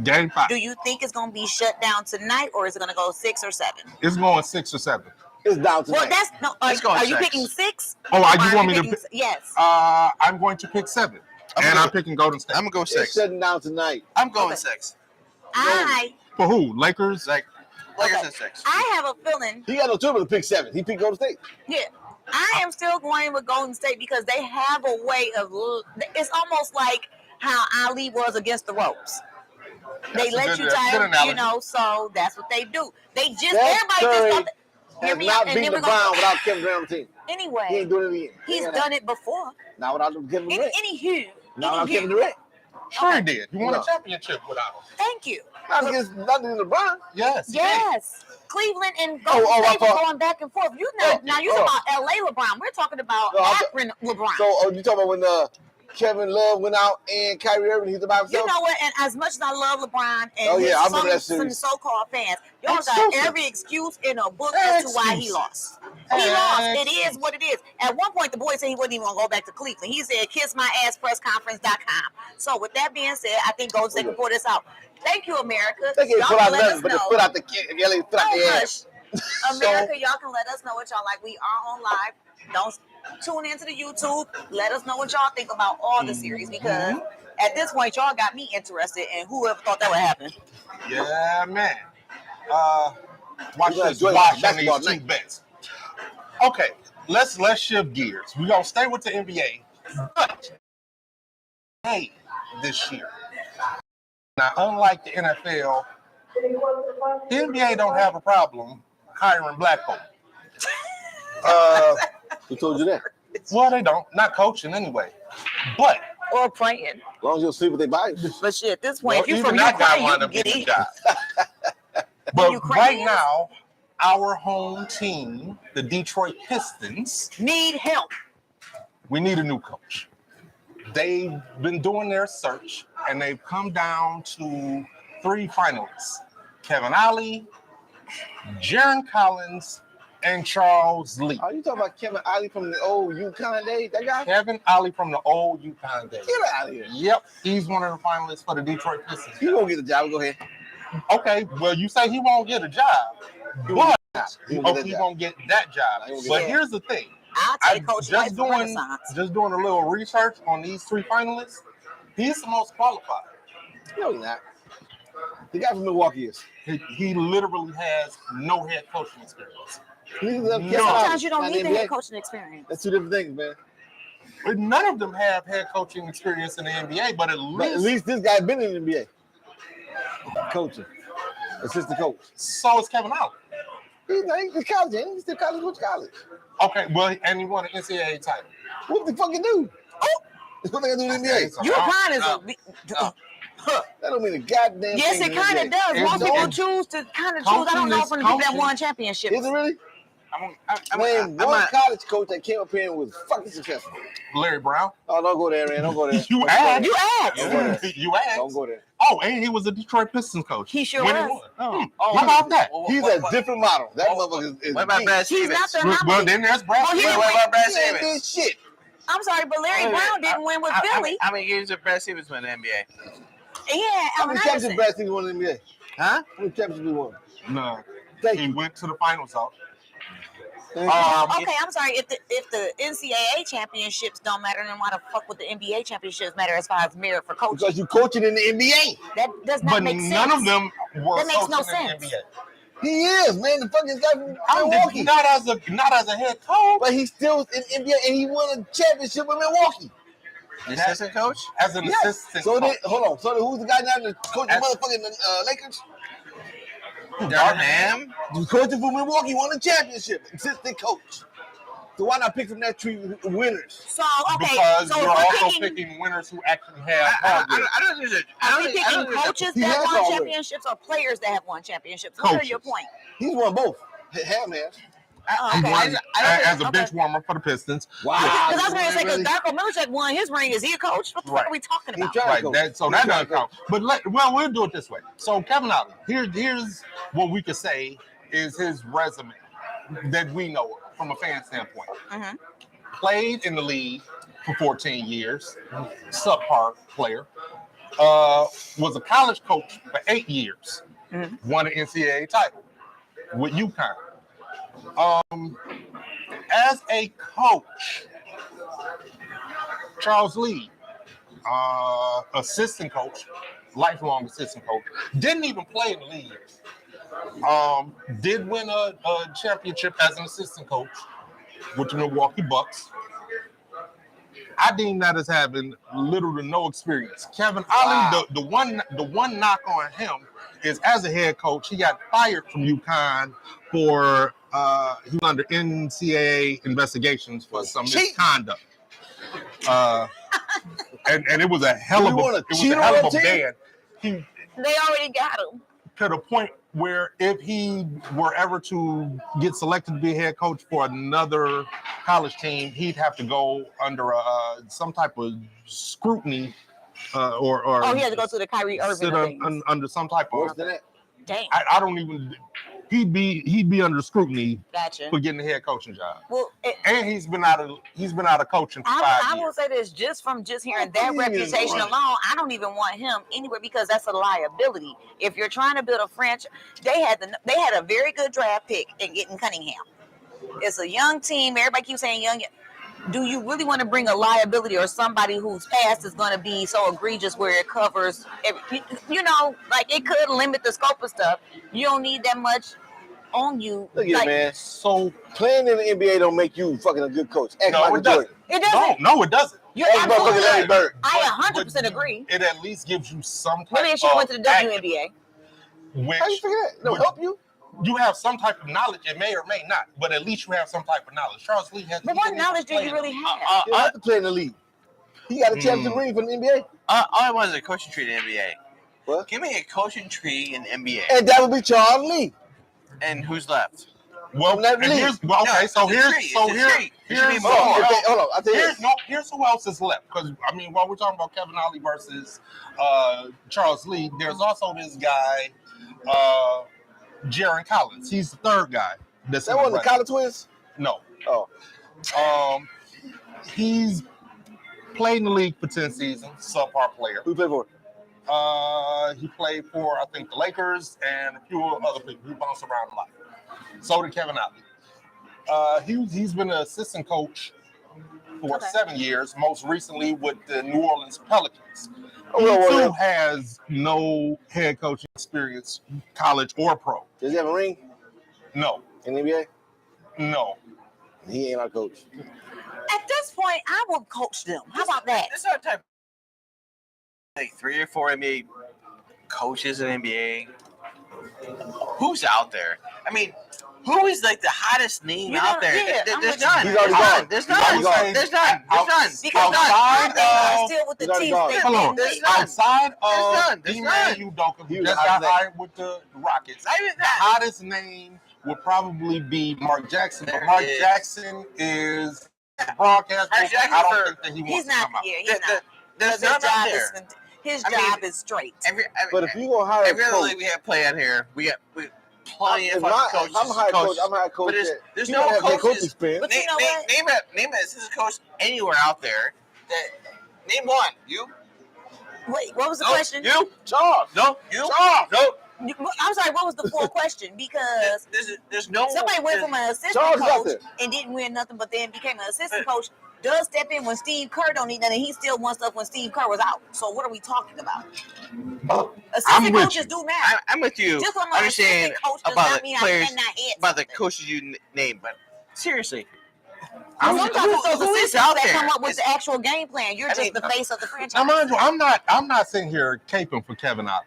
S3: Game 5.
S1: Do you think it's going to be shut down tonight, or is it going to go 6 or 7?
S3: It's going 6 or 7.
S2: It's down to
S1: Well, that's no. Are you
S4: 6.
S1: picking 6?
S3: Oh,
S1: Or
S3: you want me to pick?
S1: Yes.
S3: I'm going to pick 7. I'm picking Golden State.
S4: I'm gonna go
S2: It's
S4: 6.
S2: shutting down tonight.
S4: I'm going
S1: Okay.
S4: 6.
S3: For who? Lakers?
S4: Like I
S1: Okay.
S4: said, 6.
S1: I have a feeling.
S2: He got no trouble to pick 7. He picked Golden State.
S1: Yeah, I am still going with Golden State because they have a way of. It's almost like how Ali was against the ropes. They
S3: That's a
S1: let
S3: good-
S1: you
S3: good
S1: tie,
S3: analogy.
S1: so that's what they do. They just
S2: Steph
S1: everybody just
S2: Curry
S1: thought that, hear
S2: Has
S1: me
S2: not
S1: out, and
S2: beat
S1: then we're
S2: LeBron
S1: gonna
S2: without Kevin Durant on the team. He
S1: anyway.
S2: ain't doing it again.
S1: He's done it before.
S2: Not without Kevin Durant.
S1: Anywho,
S2: Not without Kevin Durant.
S3: Sure he did. He won
S2: No.
S3: a championship without him.
S1: thank you.
S2: Not against LeBron.
S3: Yes. he did.
S1: Yes. Cleveland and Golden
S2: I
S1: State were
S2: thought-
S1: going back and forth. Now you
S2: oh.
S1: talking about LA LeBron. We're talking about
S2: No,
S1: Akron LeBron.
S2: So you talking about when Kevin Love went out and Kyrie Irving, he's about himself?
S1: You know what? And as much as I love LeBron and
S2: Oh, yeah, I remember that
S1: some
S2: series.
S1: so-called fans, y'all got
S3: Excuse me.
S1: every excuse in a book as to why he
S3: Excuse.
S1: lost. He lost. It is what it is. At one point, the boy said he wasn't even going to go back to Cleveland. He said, kissmyasspressconference.com. So with that being said, I think Golden State can pull this out. Thank you, America.
S2: They can't
S1: Y'all
S2: put
S1: can
S2: out
S1: let
S2: nothing,
S1: us
S2: but they
S1: know.
S2: put out the LA put out
S1: Oh,
S2: their
S1: hush.
S2: ass.
S1: America, y'all can let us know what y'all like. We are on live. Don't tune into the YouTube. Let us know what y'all think about all the series because at this point, y'all got me interested in whoever thought that would happen.
S3: Yeah, man. Watch
S2: We're gonna
S3: this.
S2: enjoy
S3: Watch on
S2: basketball
S3: these two
S2: tonight.
S3: bets. Okay, let's shift gears. We're gonna stay with the NBA, but hey, this year. Now, unlike the NFL, the NBA don't have a problem hiring black folk.
S2: Who told you that?
S3: Well, they don't. Not coaching anyway. But
S1: Or praying.
S2: As long as you don't sleep with their bodies.
S1: But shit, at this point,
S3: well,
S1: if you're
S3: even
S1: from
S3: that guy
S1: Ukraine, you
S3: wound
S1: can
S3: up
S1: get
S3: getting a
S1: in.
S3: job. But
S1: Ukrainians?
S3: right now, our home team, the Detroit Pistons,
S1: Need help.
S3: we need a new coach. They've been doing their search and they've come down to 3 finalists: Kevin Ollie, Jaron Collins, and Charles Lee.
S2: Are you talking about Kevin Ollie from the old UConn days? That guy?
S3: Kevin Ollie from the old UConn days.
S2: Get out of here.
S3: Yep, he's one of the finalists for the Detroit Pistons.
S2: You won't get the job. Go ahead.
S3: Okay, well, you say he won't get a job, but
S2: He won't get that
S3: he
S2: job.
S3: won't get that job.
S2: He won't get
S3: But
S1: that.
S3: here's the thing.
S1: I'll
S3: I'm
S1: take Coach White
S3: just
S1: from
S3: doing
S1: Renaissance.
S3: a little research on these 3 finalists. He's the most qualified.
S2: No, he's not. The guy from Milwaukee is.
S3: He literally has no head coaching experience.
S2: He's
S1: Sometimes you don't
S2: Not
S1: need the
S2: NBA.
S1: head coaching experience.
S2: That's 2 different things, man.
S3: But none of them have head coaching experience in the NBA, but at
S2: But at least this guy been in the NBA. Coaching. Assistant coach.
S3: so is Kevin Ollie.
S2: He's college, ain't he? He's still college.
S3: Okay, well, and he won an NCAA title.
S2: What the fuck you do? That's what they gotta do in the NBA.
S1: UConn is a.
S2: That don't mean a goddamn
S1: Yes,
S2: thing
S1: it
S2: in the
S1: kind of
S2: NBA.
S1: does.
S3: It
S1: Most people
S3: don't.
S1: choose to kind of choose. I don't know
S3: Coaching
S1: from the
S3: is
S1: people that
S3: coaching.
S1: won championships.
S2: Is it really?
S4: I'm
S2: Name one college coach that came up here and was fucking successful.
S3: Larry Brown.
S2: Oh, don't go there, man. Don't go there.
S3: You
S2: Don't go
S3: asked.
S2: there.
S1: You asked.
S2: Don't go there.
S3: You asked.
S2: Don't go there.
S3: Oh, and he was a Detroit Pistons coach.
S1: He sure
S3: when he
S1: was.
S3: won.
S4: Oh,
S3: How about that?
S2: He's a different model. That motherfucker is
S4: What about
S2: deep.
S4: Brad
S1: He's
S4: Stevens?
S1: not the
S3: Well,
S1: anomaly.
S3: then there's Brad.
S1: Oh, he
S3: Stevens.
S1: didn't
S4: What about Brad
S2: He ain't did
S4: Stevens?
S2: shit.
S1: I'm sorry, but Larry Brown didn't win with Philly.
S4: How many games did Brad Stevens win in the NBA?
S1: Yeah,
S2: How
S1: Allen
S2: many championships
S1: Iverson.
S2: Brad Stevens won in the NBA?
S4: Huh?
S2: How many championships he won?
S3: No,
S2: Thank
S3: he
S2: you.
S3: went to the finals though.
S2: Thank you.
S1: Okay, I'm sorry. If the NCAA championships don't matter, then why the fuck would the NBA championships matter as far as merit for coaching?
S2: Because you coaching in the NBA.
S1: That does not
S3: But
S1: make sense.
S3: none of them were
S1: That makes no
S3: coaching in
S1: sense.
S3: the NBA.
S2: He is, man. The fucking guy from
S3: I'm
S2: Milwaukee.
S3: not as a head coach,
S2: But he still in NBA and he won a championship with Milwaukee.
S4: The assistant coach?
S3: as an
S2: Yes.
S3: assistant.
S2: So then,
S3: coach.
S2: hold on. So then who's the guy now that coaching
S3: As-
S2: motherfucking Lakers?
S4: Darvin Ham?
S2: The coach for Milwaukee won a championship. Assistant coach. So why not pick from that tree winners?
S1: So okay,
S3: Because
S1: so
S3: you're
S1: if
S3: also
S1: we're picking,
S3: picking winners who actually have hard
S4: I don't think
S1: are we picking coaches
S2: He
S1: that
S2: has
S1: won
S2: all of it.
S1: championships or players that have won championships? What are
S3: Coaches.
S1: your point?
S2: He's won both. Ham has.
S1: Oh,
S3: He
S1: okay.
S3: won as a
S1: Okay.
S3: bench warmer for the Pistons.
S2: Wow.
S1: Because I was going to say, because Darko Milicic won his ring. Is he a coach? What the fuck
S3: Right.
S1: are we talking
S2: He
S1: about?
S2: tried.
S3: Right,
S2: Coach.
S3: that
S2: He's
S3: doesn't
S2: trying
S3: count. But we'll do it this way. So Kevin Ollie, here's what we could say is his resume that we know of from a fan standpoint.
S1: Mhm.
S3: Played in the league for 14 years, subpar player. Was a college coach for 8 years. Won an NCAA title with UConn. As a coach, Charles Lee, assistant coach, lifelong assistant coach, didn't even play in the league. Did win a championship as an assistant coach with the Milwaukee Bucks. I deem that as having little to no experience. Kevin Ollie, the one knock on him is as a head coach, he got fired from UConn for he was under NCAA investigations for some misconduct. And it was a hell of a ban.
S1: They already got him.
S3: To the point where if he were ever to get selected to be a head coach for another college team, he'd have to go under some type of scrutiny or
S1: he had to go through the Kyrie Irving things.
S3: Under some type of
S2: Worse than that.
S1: Damn.
S3: I don't even. He'd be under scrutiny
S1: Gotcha.
S3: for getting the head coaching job.
S1: Well,
S3: and he's been out of coaching for 5 years.
S1: I will say this, just hearing that reputation alone, I don't even want him anywhere because that's a liability. If you're trying to build a franchise, they had a very good draft pick in getting Cunningham. It's a young team. Everybody keeps saying young. Do you really want to bring a liability or somebody whose past is going to be so egregious where it covers, like it could limit the scope of stuff. You don't need that much on you.
S2: Look at it, man. So playing in the NBA don't make you fucking a good coach.
S3: No, it doesn't.
S1: It doesn't.
S3: No, it doesn't.
S1: You're absolutely right. I 100% agree.
S3: It at least gives you some type
S1: Maybe she went to the WNBA.
S2: How you figure that? No, help you.
S3: You have some type of knowledge. It may or may not, but at least you have some type of knowledge. Charles Lee has.
S1: But what knowledge do you really have?
S2: You don't have to play in the league. He got a championship ring from the NBA.
S4: All I want is a coaching tree in the NBA.
S2: What?
S4: Give me a coaching tree in the NBA.
S2: And that would be Charles Lee.
S4: And who's left?
S2: Well, here's
S3: more. Here's who else is left. Because I mean, while we're talking about Kevin Ollie versus Charles Lee, there's also this guy, Jaron Collins. He's the third guy.
S2: That wasn't the Collins twins?
S3: No.
S2: Oh.
S3: He's played in the league for 10 seasons. Subpar player.
S2: Who played for?
S3: He played for, I think, the Lakers and a few other people. He bounced around a lot. So did Kevin Ollie. He's been an assistant coach for 7 years, most recently with the New Orleans Pelicans. He too has no head coaching experience, college or pro.
S2: Does he have a ring?
S3: No.
S2: In the NBA?
S3: No.
S2: He ain't our coach.
S1: At this point, I will coach them. How about that?
S4: This is our type. Like 3 or 4 NBA coaches in NBA. Who's out there? I mean, who is like the hottest name out there?
S1: Yeah,
S4: There's none.
S2: He's already gone.
S4: There's none. There's none.
S1: Because I'm still with the team.
S3: Outside of
S4: There's
S3: D-Man Udoka, who just got hired with the Rockets, the hottest name would probably be Mark Jackson. But Mark Jackson is broadcast. I don't think that he wants to come out.
S1: He's not.
S4: There's none out there.
S1: His job is straight.
S2: But if you gonna hire
S4: every other league we have play out here, we got plenty of fucking coaches.
S2: I'm hired coach.
S4: But there's no coaches.
S1: But you know what?
S4: Name an assistant coach anywhere out there. Name one. You.
S1: Wait, what was the question?
S4: You.
S2: Charles.
S4: No. You. Charles. No.
S1: I'm sorry, what was the full question? Because
S4: there's no
S1: somebody went from an assistant coach and didn't win nothing, but then became an assistant coach. Does step in when Steve Kerr don't need nothing. He still won stuff when Steve Kerr was out. So what are we talking about? Assistant coaches do matter.
S4: I'm with you.
S1: Just I'm
S4: understand
S1: about the players,
S4: about the coaches you name, but seriously.
S1: Sometimes it's those assistants that come up with the actual game plan. You're just the face of the franchise.
S3: I'm not sitting here caping for Kevin Ollie.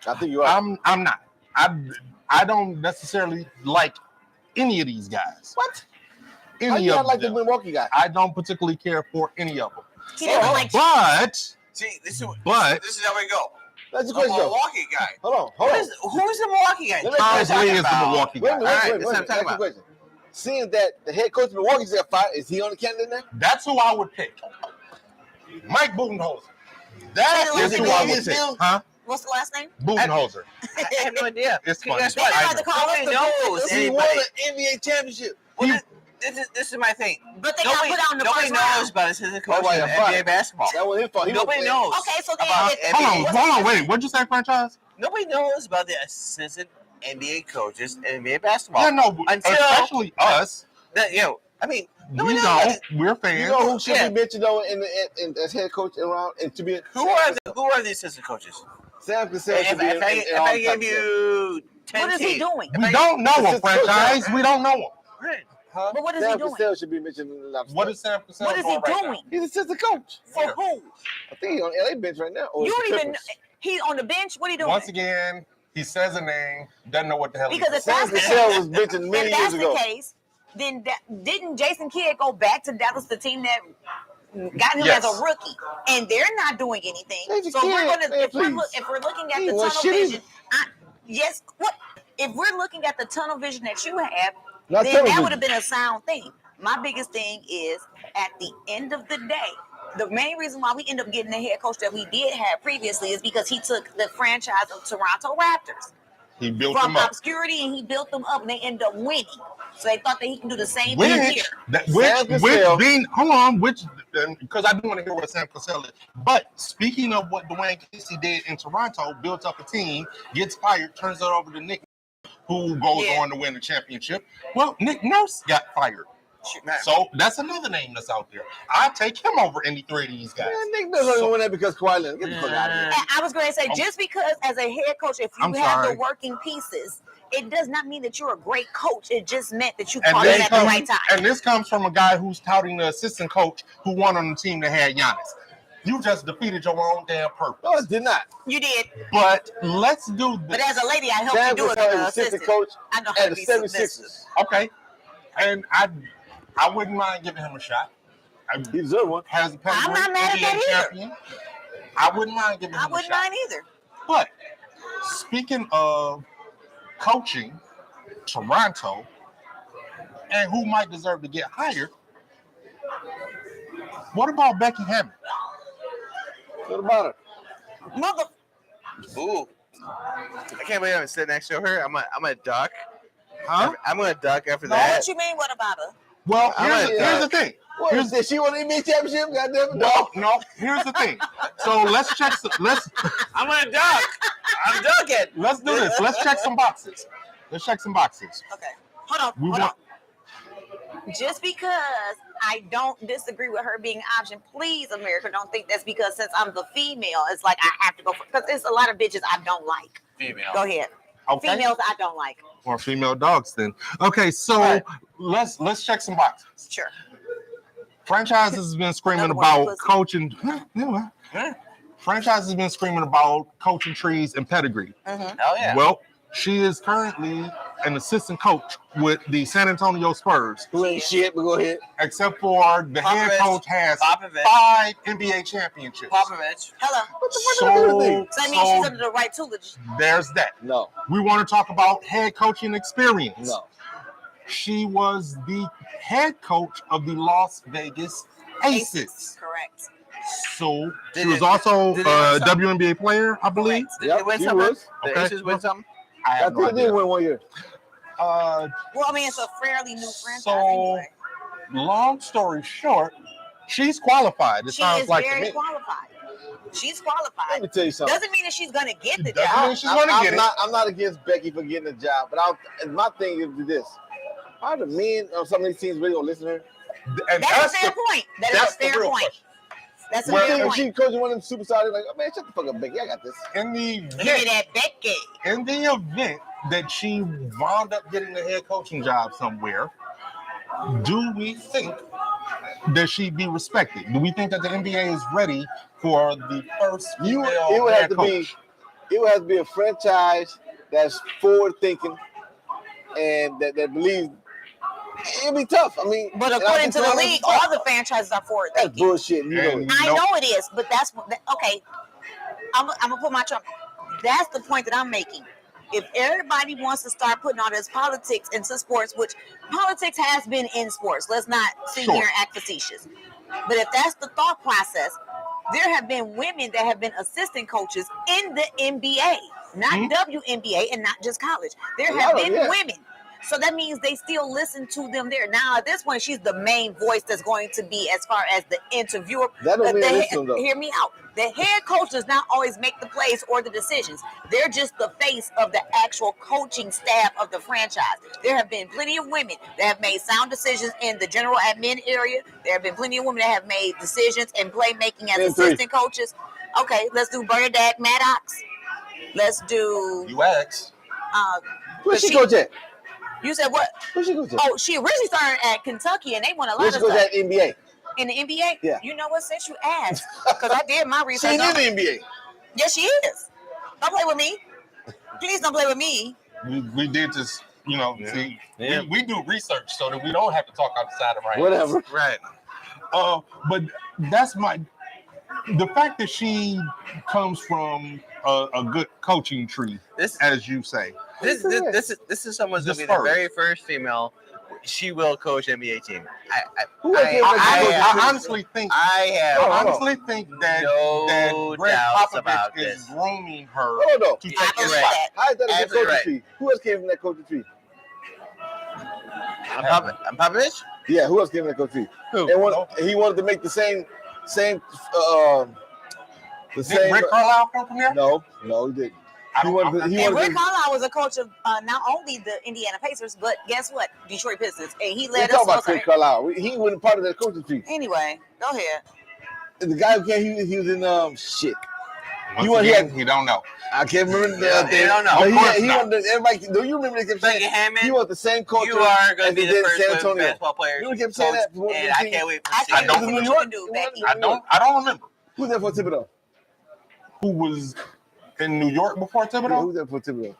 S2: I think you are.
S3: I'm not. I don't necessarily like any of these guys.
S2: What?
S3: Any of them.
S2: Like the Milwaukee guy.
S3: I don't particularly care for any of them.
S1: He doesn't like.
S3: But
S4: see, this is how we go.
S2: That's the
S4: question. The Milwaukee guy.
S2: Hold on.
S4: Who's the Milwaukee guy?
S3: Charles Lee is the Milwaukee guy.
S2: Wait. That's the question. Seeing that the head coach of Milwaukee's got fired, is he on the candidate now?
S3: That's who I would pick. Mike Budenholzer. That is who I would pick. Huh?
S1: What's the last name?
S3: Budenholzer.
S4: I have no idea.
S3: It's funny.
S4: Guess
S1: They
S4: what?
S1: tried to call us
S4: Nobody
S1: the
S4: knows
S1: Budenholzer.
S2: He won
S4: anybody.
S2: an NBA championship.
S4: Well, this is my thing.
S1: But they
S4: Nobody,
S1: got put out in the
S4: nobody
S1: first
S4: knows
S1: round.
S4: about assistant coach
S2: why
S4: in
S2: you're
S4: NBA
S2: fired.
S4: basketball.
S2: That was his fault.
S4: Nobody knows.
S1: Okay, so then
S4: about
S1: if-
S4: NBA.
S3: Hold on, wait. What'd you say, franchise?
S4: Nobody knows about the assistant NBA coaches in NBA basketball.
S3: Yeah, no,
S4: Until-
S3: especially us.
S4: That, I mean,
S3: We
S4: nobody knows.
S3: don't. We're fans.
S2: You know who should
S4: Yeah.
S2: be mentioned though in as head coach around and to be
S4: Who are the assistant coaches?
S2: Sam Cassell
S4: If
S2: should be
S4: I
S2: all
S4: give you 10
S1: What is he
S4: teams,
S1: doing?
S3: We don't know him,
S2: Assistant coach.
S3: franchise. We don't know him.
S4: Right.
S3: Huh?
S1: But what is he
S2: Sam
S1: doing?
S2: Cassell should be mentioned in the last
S3: What is Sam Cassell
S1: What is he
S3: doing right
S1: doing?
S2: He's assistant coach.
S1: For who?
S2: I think he's on LA bench right now. Or
S1: You
S2: it's
S1: don't
S2: the
S1: even.
S2: Clippers.
S1: He's on the bench. What are you doing?
S3: Once again, he says a name, doesn't know what the hell
S1: Because
S3: he
S1: if
S3: does.
S2: Sam
S1: that's the
S2: Cassell
S1: case,
S2: was mentioned many
S1: if
S2: years
S1: that's
S2: ago.
S1: the case, then didn't Jason Kidd go back to Dallas, the team that got him
S3: Yes.
S1: as a rookie, and they're not doing anything?
S2: Jason
S1: So we're
S2: Kidd,
S1: gonna,
S2: man, please.
S1: if we're looking at
S2: He
S1: the
S2: was
S1: tunnel
S2: shitty.
S1: vision, yes. What if we're looking at the tunnel vision that you have?
S2: Not
S1: Then
S2: tunnel
S1: that
S2: vision.
S1: would have been a sound thing. My biggest thing is at the end of the day, the main reason why we end up getting the head coach that we did have previously is because he took the franchise of Toronto Raptors
S3: He built
S1: from
S3: him up.
S1: obscurity and he built them up and they end up winning. So they thought that he can do the same thing
S3: Which,
S1: here.
S2: Sam Cassell-
S3: because I do want to hear what Sam Cassell is. But speaking of what Dwayne Casey did in Toronto, built up a team, gets fired, turns it over to Nick, who goes
S1: Yeah.
S3: on to win the championship. Well, Nick Nurse got fired. So that's another name that's out there. I'll take him over any three of these guys.
S2: Man, Nick doesn't even win that because Kawhi Leonard. Get the fuck out of here.
S1: And I was going to say, just because as a head coach, if you
S3: I'm
S1: have
S3: sorry.
S1: the working pieces, it does not mean that you're a great coach. It just meant that you
S3: And
S1: caught it
S3: this,
S1: at the
S3: comes,
S1: right time.
S3: and this comes from a guy who's touting the assistant coach who won on the team that had Giannis. You just defeated your own damn purpose.
S2: No, it did not.
S1: You did.
S3: But let's do this.
S1: But as a lady, I helped
S2: Sam
S1: you do it
S2: Cassell
S1: as
S2: is
S1: an
S2: assistant
S1: assistant.
S2: coach
S1: I know how
S2: at
S1: to
S2: the
S1: be
S2: 76ers.
S1: submissive.
S3: Okay. And I wouldn't mind giving him a shot.
S2: He deserved one.
S3: Has a
S1: I'm not mad at that
S3: NBA
S1: either.
S3: champion. I wouldn't mind giving
S1: I
S3: him a
S1: wouldn't
S3: shot.
S1: mind either.
S3: But speaking of coaching, Toronto, and who might deserve to get hired, what about Becky Hammond?
S2: What about her?
S1: Mother.
S4: Ooh. I can't believe I'm sitting next to her. I'm gonna duck.
S3: Huh?
S4: I'm gonna duck after
S1: No,
S4: that.
S1: what you mean? What about her?
S3: Well,
S4: I'm
S3: here's the thing.
S2: What
S3: Here's-
S2: is this? She won the NBA championship? Goddamn it.
S3: No. Here's the thing. So let's check. Let's
S4: I'm gonna duck. I'm ducking.
S3: let's do this. Let's check some boxes. Let's check some boxes.
S1: Okay. Hold
S3: We
S1: on.
S3: want.
S1: Just because I don't disagree with her being an option, please, America, don't think that's because since I'm the female, it's like I have to go for, because there's a lot of bitches I don't like.
S4: Female.
S1: Go ahead.
S3: Okay.
S1: Females I don't like.
S3: Or female dogs then. Okay, so
S1: Right.
S3: let's check some boxes.
S1: Sure.
S3: Franchise has been screaming
S1: Another one,
S3: about
S1: pussy.
S3: coaching.
S4: Yeah.
S3: Franchise has been screaming about coaching trees and pedigree.
S1: Mm-hmm.
S4: Hell yeah.
S3: Well, she is currently an assistant coach with the San Antonio Spurs,
S2: Who ain't shit, but go ahead.
S3: except for the head
S4: Popovich.
S3: coach has
S4: Popovich.
S3: 5 NBA championships.
S4: Popovich.
S1: Hello.
S2: What the fuck is the thing?
S1: So that means she's under the right tutelage.
S3: there's that.
S2: No,
S3: We want to talk about head coaching experience.
S2: no.
S3: She was the head coach of the Las Vegas Aces.
S1: Correct.
S3: So she
S4: Did
S3: was
S4: it-
S3: also
S4: did it
S3: a
S4: win something?
S3: WNBA player, I believe.
S1: Correct.
S4: Did
S2: Yep,
S4: they win
S2: she
S4: something?
S2: was.
S4: The
S3: Okay.
S4: Aces win something?
S3: I
S2: I
S3: have no
S2: think they did
S3: idea.
S2: win 1 year.
S1: Well, I mean, it's a fairly new franchise
S3: So,
S1: anyway.
S3: long story short, she's qualified. It
S1: She
S3: sounds
S1: is
S3: like to
S1: very
S3: me.
S1: qualified. She's
S2: Let
S1: qualified.
S2: me tell you something.
S1: Doesn't mean that she's going to get the
S3: Doesn't
S1: job.
S3: mean she's gonna get it.
S2: I'm not against Becky for getting a job, but my thing is this: are the men of some of these teams really gonna listen to her?
S3: And
S1: That's a fair point. That is a
S3: that's the
S1: fair
S3: real
S1: point.
S3: question.
S1: That's a
S3: Well,
S1: fair
S2: If
S1: point.
S2: she coaching one of them superstars, they're like, oh man, shut the fuck up, Becky. I got this.
S3: In the
S1: Give me
S3: event,
S1: that Becky.
S3: in the event that she wound up getting a head coaching job somewhere, do we think that she'd be respected? Do we think that the NBA is ready for the first
S2: It
S3: female
S2: would have
S3: head
S2: to
S3: coach?
S2: be, it would have to be a franchise that's forward thinking and that believes. It'd be tough. I mean,
S1: But
S2: and I
S1: according
S2: think
S1: to the
S2: some of
S1: league,
S2: them-
S1: all the franchises are forward
S2: that's
S1: thinking.
S2: bullshit. You know
S3: And-
S2: it.
S1: I
S3: No.
S1: know it is, but that's okay. I'm gonna put my trump. That's the point that I'm making. If everybody wants to start putting all this politics into sports, which politics has been in sports, let's not sit
S3: Sure.
S1: here and act facetious. But if that's the thought process, there have been women that have been assistant coaches in the NBA, not WNBA, and not just college. There have been women. So that means they still listen to them there. Now, at this point, she's the main voice that's going to be as far as the interviewer.
S2: That don't mean listen, though.
S1: Hear me out. The head coach does not always make the plays or the decisions. They're just the face of the actual coaching staff of the franchise. There have been plenty of women that have made sound decisions in the general admin area. There have been plenty of women that have made decisions and playmaking as assistant coaches. Okay, let's do Bernadette Maddox. Let's do
S3: UX.
S2: Where's she coach at?
S1: You said what?
S2: Where's she coach at?
S1: Oh, she originally started at Kentucky, and they won a lot
S2: Where's
S1: of
S2: she coach
S1: stuff.
S2: at NBA?
S1: In the NBA?
S2: Yeah.
S1: You know what? Since you asked, because I did my research.
S2: She's in the NBA.
S1: Yes, she is. Don't play with me. Please don't play with me.
S3: We did this, see, we do research so that we don't have to talk outside of our
S2: Whatever.
S4: Right.
S3: But that's the fact that she comes from a good coaching tree, as you say.
S4: This is someone's gonna be the very first female. She will coach NBA team.
S3: I honestly think that
S4: no
S3: Greg
S4: doubts
S3: Popovich
S4: about
S3: is
S4: this.
S3: grooming her
S2: Hold on.
S3: to take his spot.
S2: How is that a good
S4: Absolutely
S2: coaching tree? Who else came from that coaching tree?
S4: I'm Popovich?
S2: Yeah, who else came from that coaching tree?
S3: Who?
S2: He wanted to make the same.
S3: Did Rick Carlisle come from there?
S2: No, he didn't.
S1: Rick Carlisle was a coach of not only the Indiana Pacers, but guess what? Detroit Pistons. And he led us.
S2: Talk about Rick Carlisle. He wasn't part of that coaching tree.
S1: Anyway, go ahead.
S2: The guy who came, he was in shit.
S3: He don't know.
S2: I can't remember
S4: They don't know.
S2: He wanted everybody. Do you remember they kept saying he was the same coach?
S4: You are going to be the
S2: San
S4: first
S2: Antonio
S4: basketball player.
S2: You kept saying that.
S4: And I can't wait to see.
S1: I don't know what you can do, Becky.
S3: I don't remember.
S2: Who's there for Thibodeau?
S3: Who was in New York before Thibodeau?
S2: Yeah, who's there for Thibodeau?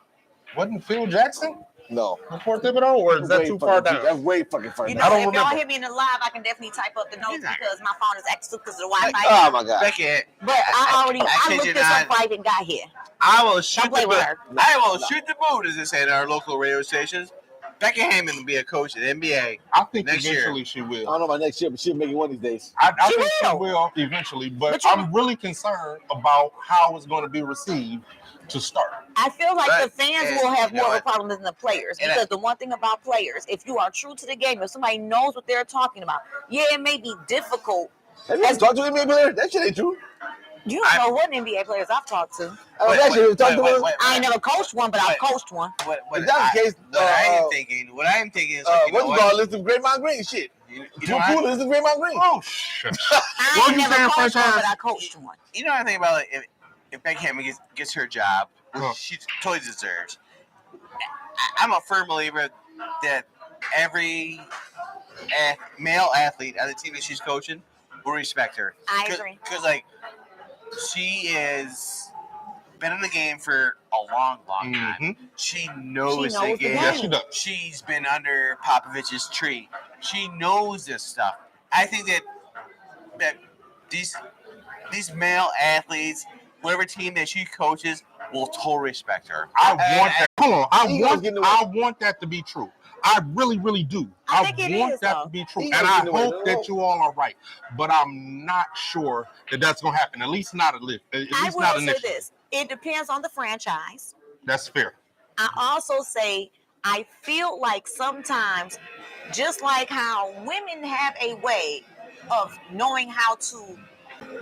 S3: Wasn't Phil Jackson
S2: No.
S3: before Thibodeau, or is that too far down?
S2: That's way fucking far
S1: You
S2: down.
S1: know, if y'all hit me in the live, I can definitely type up the notes because my phone is active because of the Wi-Fi.
S2: Oh my god.
S4: Becky,
S1: But I
S4: kid
S1: looked
S4: you
S1: this up
S4: not.
S1: before I even got here.
S4: I will shoot
S1: play
S4: the
S1: with
S4: boot.
S1: her.
S4: I will shoot the boot, as they say in our local radio stations. Becky Hammond will be a coach at NBA.
S3: I think
S4: next
S3: eventually
S4: year.
S3: she
S2: I
S3: will.
S2: don't know about next year, but she'll make it one of these days.
S3: I
S1: She
S3: think she
S1: will.
S3: will eventually, but
S1: you-
S3: I'm really concerned about how it's going to be received to start.
S1: I feel like
S4: Right.
S1: the fans
S4: And
S1: will have
S4: you know
S1: more of a
S4: what?
S1: problem than the players
S4: And
S1: because the one thing about players, if you are true to the game, if somebody knows what they're talking about, yeah, it may be difficult.
S2: Have you ever talked to an NBA player? That shit ain't true.
S1: You don't know what NBA players I've talked to.
S2: Actually, talked to one.
S1: I ain't never coached one, but I've coached one.
S2: If that's the case,
S4: what I am thinking is, like, you know
S2: what you call listen to Draymond Green shit.
S4: You
S2: You
S4: know,
S2: cool, listen to Draymond Green.
S3: Oh shit!
S1: I
S3: What
S1: ain't
S3: you
S1: never
S3: saying,
S1: coached one,
S3: franchise?
S1: but I coached one.
S4: you know what I think about, like, if Becky Hammond gets her job, which
S3: Huh.
S4: she totally deserves. I'm a firm believer that every male athlete on the team that she's coaching will respect her.
S1: I agree.
S4: Because, like, she is been in the game for a long time.
S3: Mhm.
S4: She knows,
S1: She knows
S4: the
S1: the
S4: game.
S1: game.
S3: Yes, she does.
S4: She's been under Popovich's tree. She knows this stuff. I think that these male athletes, whatever team that she coaches, will totally respect her.
S3: I want that. Hold on. I
S2: Eagles
S3: want that to be true. I really, really do.
S1: I think it
S3: want
S1: is,
S3: that
S1: though.
S3: to be true,
S2: Eagles
S3: and I
S2: getting away.
S3: hope that you all are right. But I'm not sure that that's going to happen. At least not at least
S1: I
S3: not
S1: will say
S3: initially.
S1: this. It depends on the franchise.
S3: That's fair.
S1: I also say I feel like sometimes, just like how women have a way of knowing how to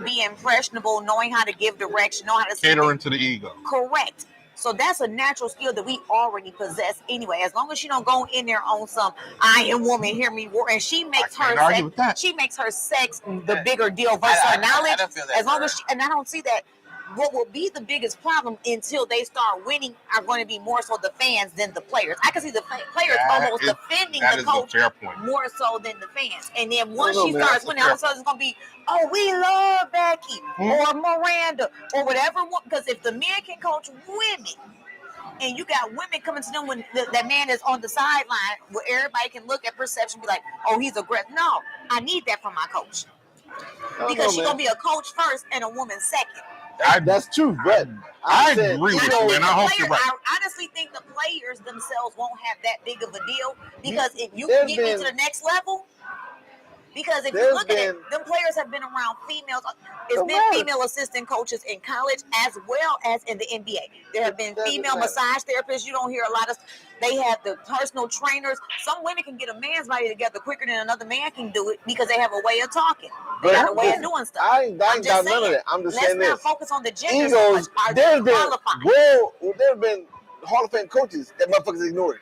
S1: be impressionable, knowing how to give direction, knowing how to
S3: Catering to the ego.
S1: correct. So that's a natural skill that we already possess anyway. As long as you don't go in there on some "I am woman, hear me roar," and she makes
S3: I
S1: her
S3: can't argue
S1: sex,
S3: with that.
S1: she makes her sex the bigger deal versus
S4: I
S1: her knowledge.
S4: don't feel that
S1: As long
S4: for
S1: as and I don't see that. What will be the biggest problem until they start winning are going to be more so the fans than the players. I can see the players almost defending
S3: That
S1: the
S3: is
S1: coach
S3: a fair point.
S1: more so than the fans. And then once
S2: No,
S1: she
S2: man,
S1: starts
S2: that's
S1: winning, all of a sudden it's going to be, oh, we love Becky or Miranda or whatever. Because if the men can coach women, and you got women coming to them when that man is on the sideline where everybody can look at perception and be like, oh, he's aggressive. No, I need that from my coach. Because she's going to be a coach first and a woman second.
S2: That's true, but
S3: I
S2: said,
S3: agree with
S2: you
S3: you,
S2: know,
S3: man. I hope you're right.
S1: I honestly think the players themselves won't have that big of a deal because if you
S2: There's
S1: get me
S2: been-
S1: to the next level, Because if you
S2: There's
S1: look at
S2: been-
S1: it, them players have been around females. It's been
S2: Correct.
S1: female assistant coaches in college as well as in the NBA. There have been
S2: Doesn't
S1: female
S2: matter.
S1: massage therapists. You don't hear a lot of. They have the personal trainers. Some women can get a man's body together quicker than another man can do it because they have a way of talking. They
S2: But
S1: have a way of
S2: listen,
S1: doing stuff.
S2: I ain't
S1: I'm just
S2: doubt none of
S1: saying,
S2: that. I'm just
S1: let's
S2: saying
S1: not
S2: this.
S1: focus on the gender so much.
S2: Eagles,
S1: Are
S2: there's
S1: they
S2: been
S1: qualified?
S2: there's been Hall of Fame coaches that motherfuckers ignored.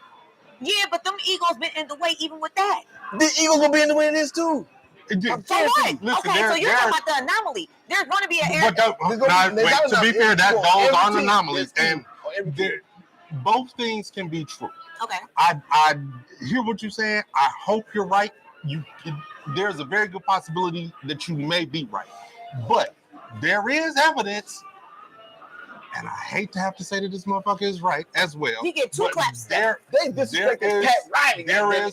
S1: Yeah, but them Eagles been in the way even with that.
S2: The Eagles will be in the way of this too.
S3: Again,
S1: For what?
S3: listen,
S1: Okay, so you're talking about the anomaly. There's going to be an
S3: But
S1: area.
S3: to be fair, those are anomalies, and
S2: every team.
S3: both things can be true.
S1: Okay.
S3: I hear what you're saying. I hope you're right. There's a very good possibility that you may be right, but there is evidence, and I hate to have to say that this motherfucker is right as well.
S1: He get two
S3: but
S1: claps.
S2: They disrespected Pat Riley.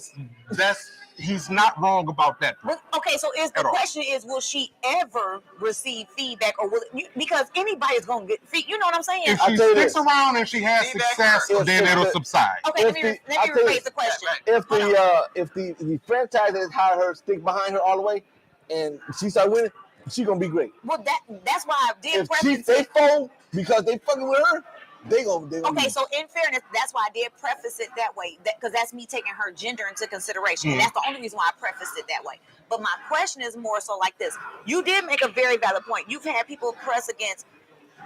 S3: He's not wrong about that.
S1: But, okay, so the question is, will she ever receive feedback, or because anybody's gonna get feedback? You know what I'm saying?
S3: If she sticks around and she has
S4: Feedback
S3: success,
S2: or-
S3: then it'll subside.
S1: Okay, let me rephrase the question.
S2: If the franchise that hired her stick behind her all the way, and she start winning, she gonna be great.
S1: Well, that's why I did
S2: If
S1: preface
S2: they
S1: it.
S2: fold because they fucking with her, they gonna
S1: Okay,
S2: be.
S1: so in fairness, that's why I did preface it that way, because that's me taking her gender into consideration. And that's the only reason why I prefaced it that way. But my question is more so like this. You did make a very valid point. You've had people press against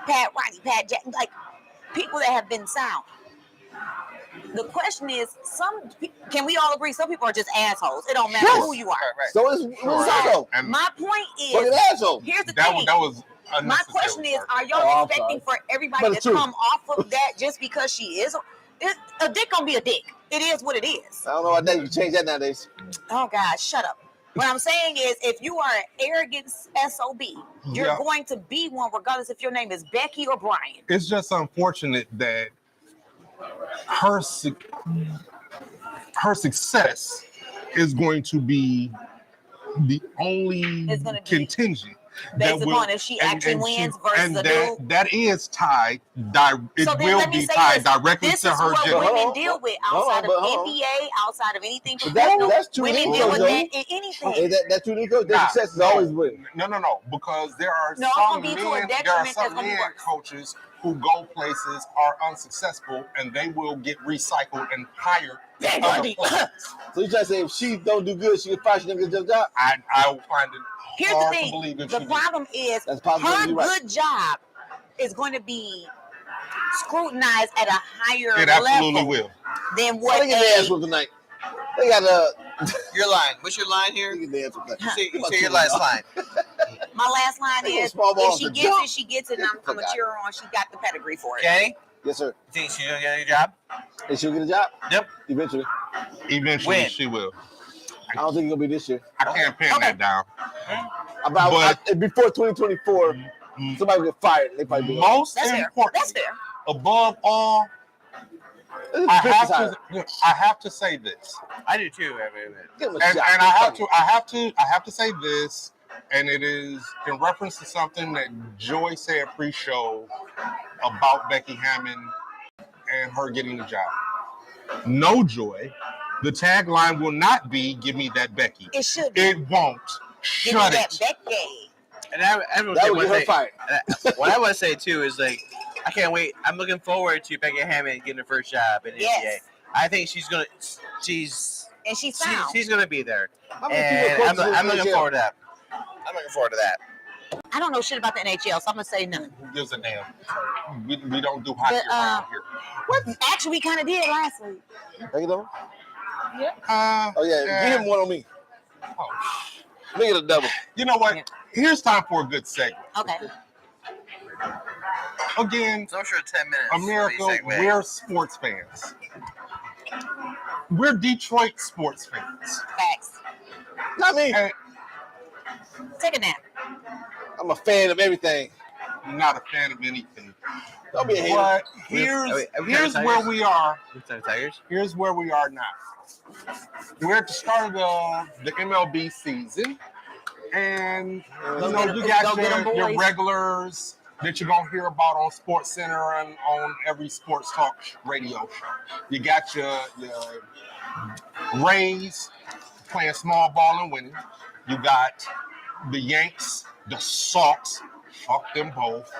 S1: Pat Riley, Pat Jack, like people that have been sound. The question is, can we all agree some people are just assholes? It don't matter who you are.
S2: So it's
S1: So my point
S2: fucking
S1: is,
S2: asshole.
S1: here's the
S3: That
S1: thing.
S3: was
S1: My question is, are
S2: Oh,
S1: y'all
S2: I'm
S1: expecting
S2: sorry.
S1: for everybody
S2: But
S1: to
S2: it's true.
S1: come off of that just because she is a dick? Gonna be a dick. It is what it is.
S2: I don't know why they can change that nowadays.
S1: Oh God, shut up. What I'm saying is, if you are an arrogant SOB, you're going to be one regardless if your name is Becky or Brian.
S3: It's just unfortunate that her success is going to be the only
S1: It's gonna be
S3: contingent
S1: based upon if she actually wins versus a dude.
S3: that is tied. It
S1: So then
S3: will
S1: let me
S3: be
S1: say
S3: tied
S1: this.
S3: directly
S1: This
S3: to
S1: is
S3: her
S1: what
S3: gender.
S1: women deal with outside of NBA, outside of anything.
S2: But that's true.
S1: Women deal with that in anything.
S2: That's true. Nico. Their success is always winning.
S3: No, because there are
S1: No, it's
S3: some
S1: gonna be to a
S3: men,
S1: detriment that's gonna be worse.
S3: coaches who go places are unsuccessful and they will get recycled and hired. other players.
S2: So you trying to say if she don't do good, she can fire, she don't get the job?
S3: I will find it
S1: Here's the
S3: hard to
S1: thing.
S3: believe if
S1: The
S3: she
S1: problem is
S2: That's possible,
S1: her
S2: you're right.
S1: good job is going to be scrutinized at a higher
S3: did. It absolutely
S1: level
S3: will.
S1: than
S2: So
S1: what
S2: they get their ass whooped tonight. They got
S4: Your line. What's your line here?
S2: they get their ass whooped tonight.
S4: Say your last line.
S1: my last line
S2: They gonna
S1: is,
S2: small ball
S1: if she
S2: the
S1: gets
S2: jump.
S1: it, she gets it, and I'm a cheer her on. She got the pedigree for it.
S4: Okay.
S2: Yes, sir.
S4: You think she's gonna get a job?
S2: And she'll get a job
S4: Yep.
S2: eventually.
S3: Eventually,
S4: When?
S3: she will.
S2: I don't think it's gonna be this year.
S3: I can't pin that down.
S2: Before 2024, somebody will get fired. They probably be
S3: Most
S1: That's fair.
S3: important,
S1: That's fair.
S3: above all, I have to say this,
S4: I do too.
S2: Give him a
S3: and
S2: shot.
S3: I have to say this, and it is in reference to something that Joy said pre-show about Becky Hammond and her getting the job. No, Joy. The tagline will not be "Give me that Becky."
S1: It should be.
S3: It won't.
S1: Give me
S3: Shut
S1: that
S3: it.
S1: Becky.
S4: And I would
S2: That
S4: say
S2: would get her fired.
S4: what I want to say too is like, I can't wait. I'm looking forward to Becky Hammond getting her first job in the
S1: Yes.
S4: NBA. I think she's
S1: And she's sound.
S4: she's gonna be there.
S2: How many
S4: And
S2: people coaches in
S4: I'm
S2: the
S4: looking
S2: NHL?
S4: forward to that. I'm looking forward to that.
S1: I don't know shit about the NHL, so I'm gonna say none.
S3: Who gives a damn? We don't do hockey
S1: But,
S3: around here.
S1: What? Actually, we kind of did last week.
S2: Take it over?
S3: Oh
S2: Yeah, give him one on me.
S3: Oh,
S2: Make it a double.
S3: you know what?
S1: Yeah.
S3: Here's time for a good segment.
S1: Okay.
S3: Again,
S4: So I'm sure 10 minutes.
S3: America, we're sports fans. We're Detroit sports fans.
S1: Facts.
S2: Not me.
S3: And
S1: Take a nap.
S2: I'm a fan of everything.
S3: I'm not a fan of anything.
S2: Don't be a hater.
S3: But
S4: Are we
S3: here's
S4: Tigers?
S3: where we are.
S4: Tigers.
S3: Here's where we are now. We're at the start of the MLB season, and you know you got
S1: Go get 'em,
S3: your
S1: boys.
S3: regulars that you're gonna hear about on Sports Center and on every sports talk radio show. You got your Rays playing small ball and winning. You got the Yanks, the Sox. Fuck them both.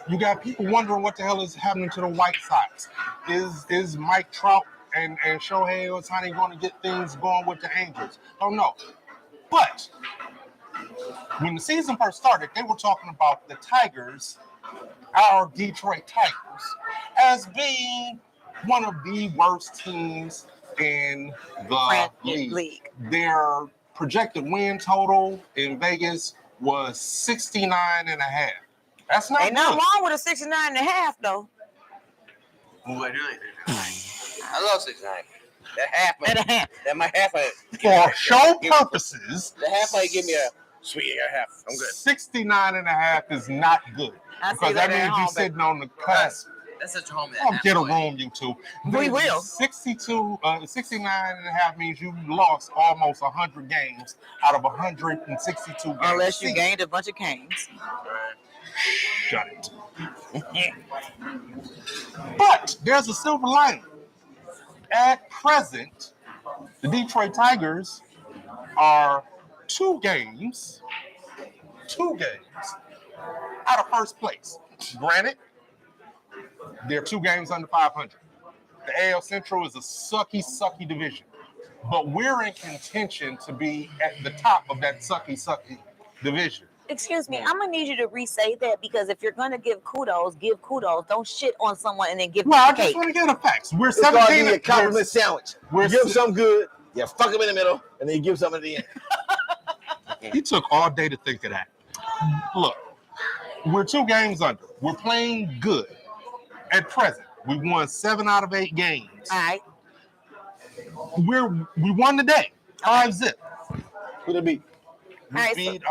S3: You got people wondering what the hell is happening to the White Sox. Is Mike Trout and Shohei Ohtani going to get things going with the Angels? Don't know. But when the season first started, they were talking about the Tigers, our Detroit Tigers, as being one of the worst teams in the league. Their projected win total in Vegas was 69 and a half. That's not
S1: Ain't nothing wrong with a 69 and a half, though.
S4: Ooh, I do like 69. I love 69. That half might, that might half might.
S3: For show purposes,
S4: the half might give me a sweet. I got half. I'm good.
S3: 69 and a half is not good. Because that means you're sitting on the cusp.
S4: That's such a home.
S3: Oh, get a room, you two.
S1: We will.
S3: 69 and a half means you lost almost 100 games out of 162 games.
S1: Unless you gained a bunch of canes.
S3: Shut it. But there's a silver lining. At present, the Detroit Tigers are two games out of first place. Granted, they're 2 games under 500. The AL Central is a sucky division. But we're in contention to be at the top of that sucky division.
S1: Excuse me, I'm gonna need you to re-say that because if you're gonna give kudos, give kudos. Don't shit on someone and then give
S3: Well, I
S1: cake.
S3: just want to get the facts. We're
S2: It's called
S3: 17.
S2: a compliment sandwich.
S3: We're
S2: You give some good, you fuck them in the middle, and then you give some at the end.
S3: He took all day to think of that. Look, we're 2 games under. We're playing good. At present, we won 7 out of 8 games.
S1: All right.
S3: We won today. 5-0.
S2: Who they beat?
S3: We
S1: All right,
S3: beat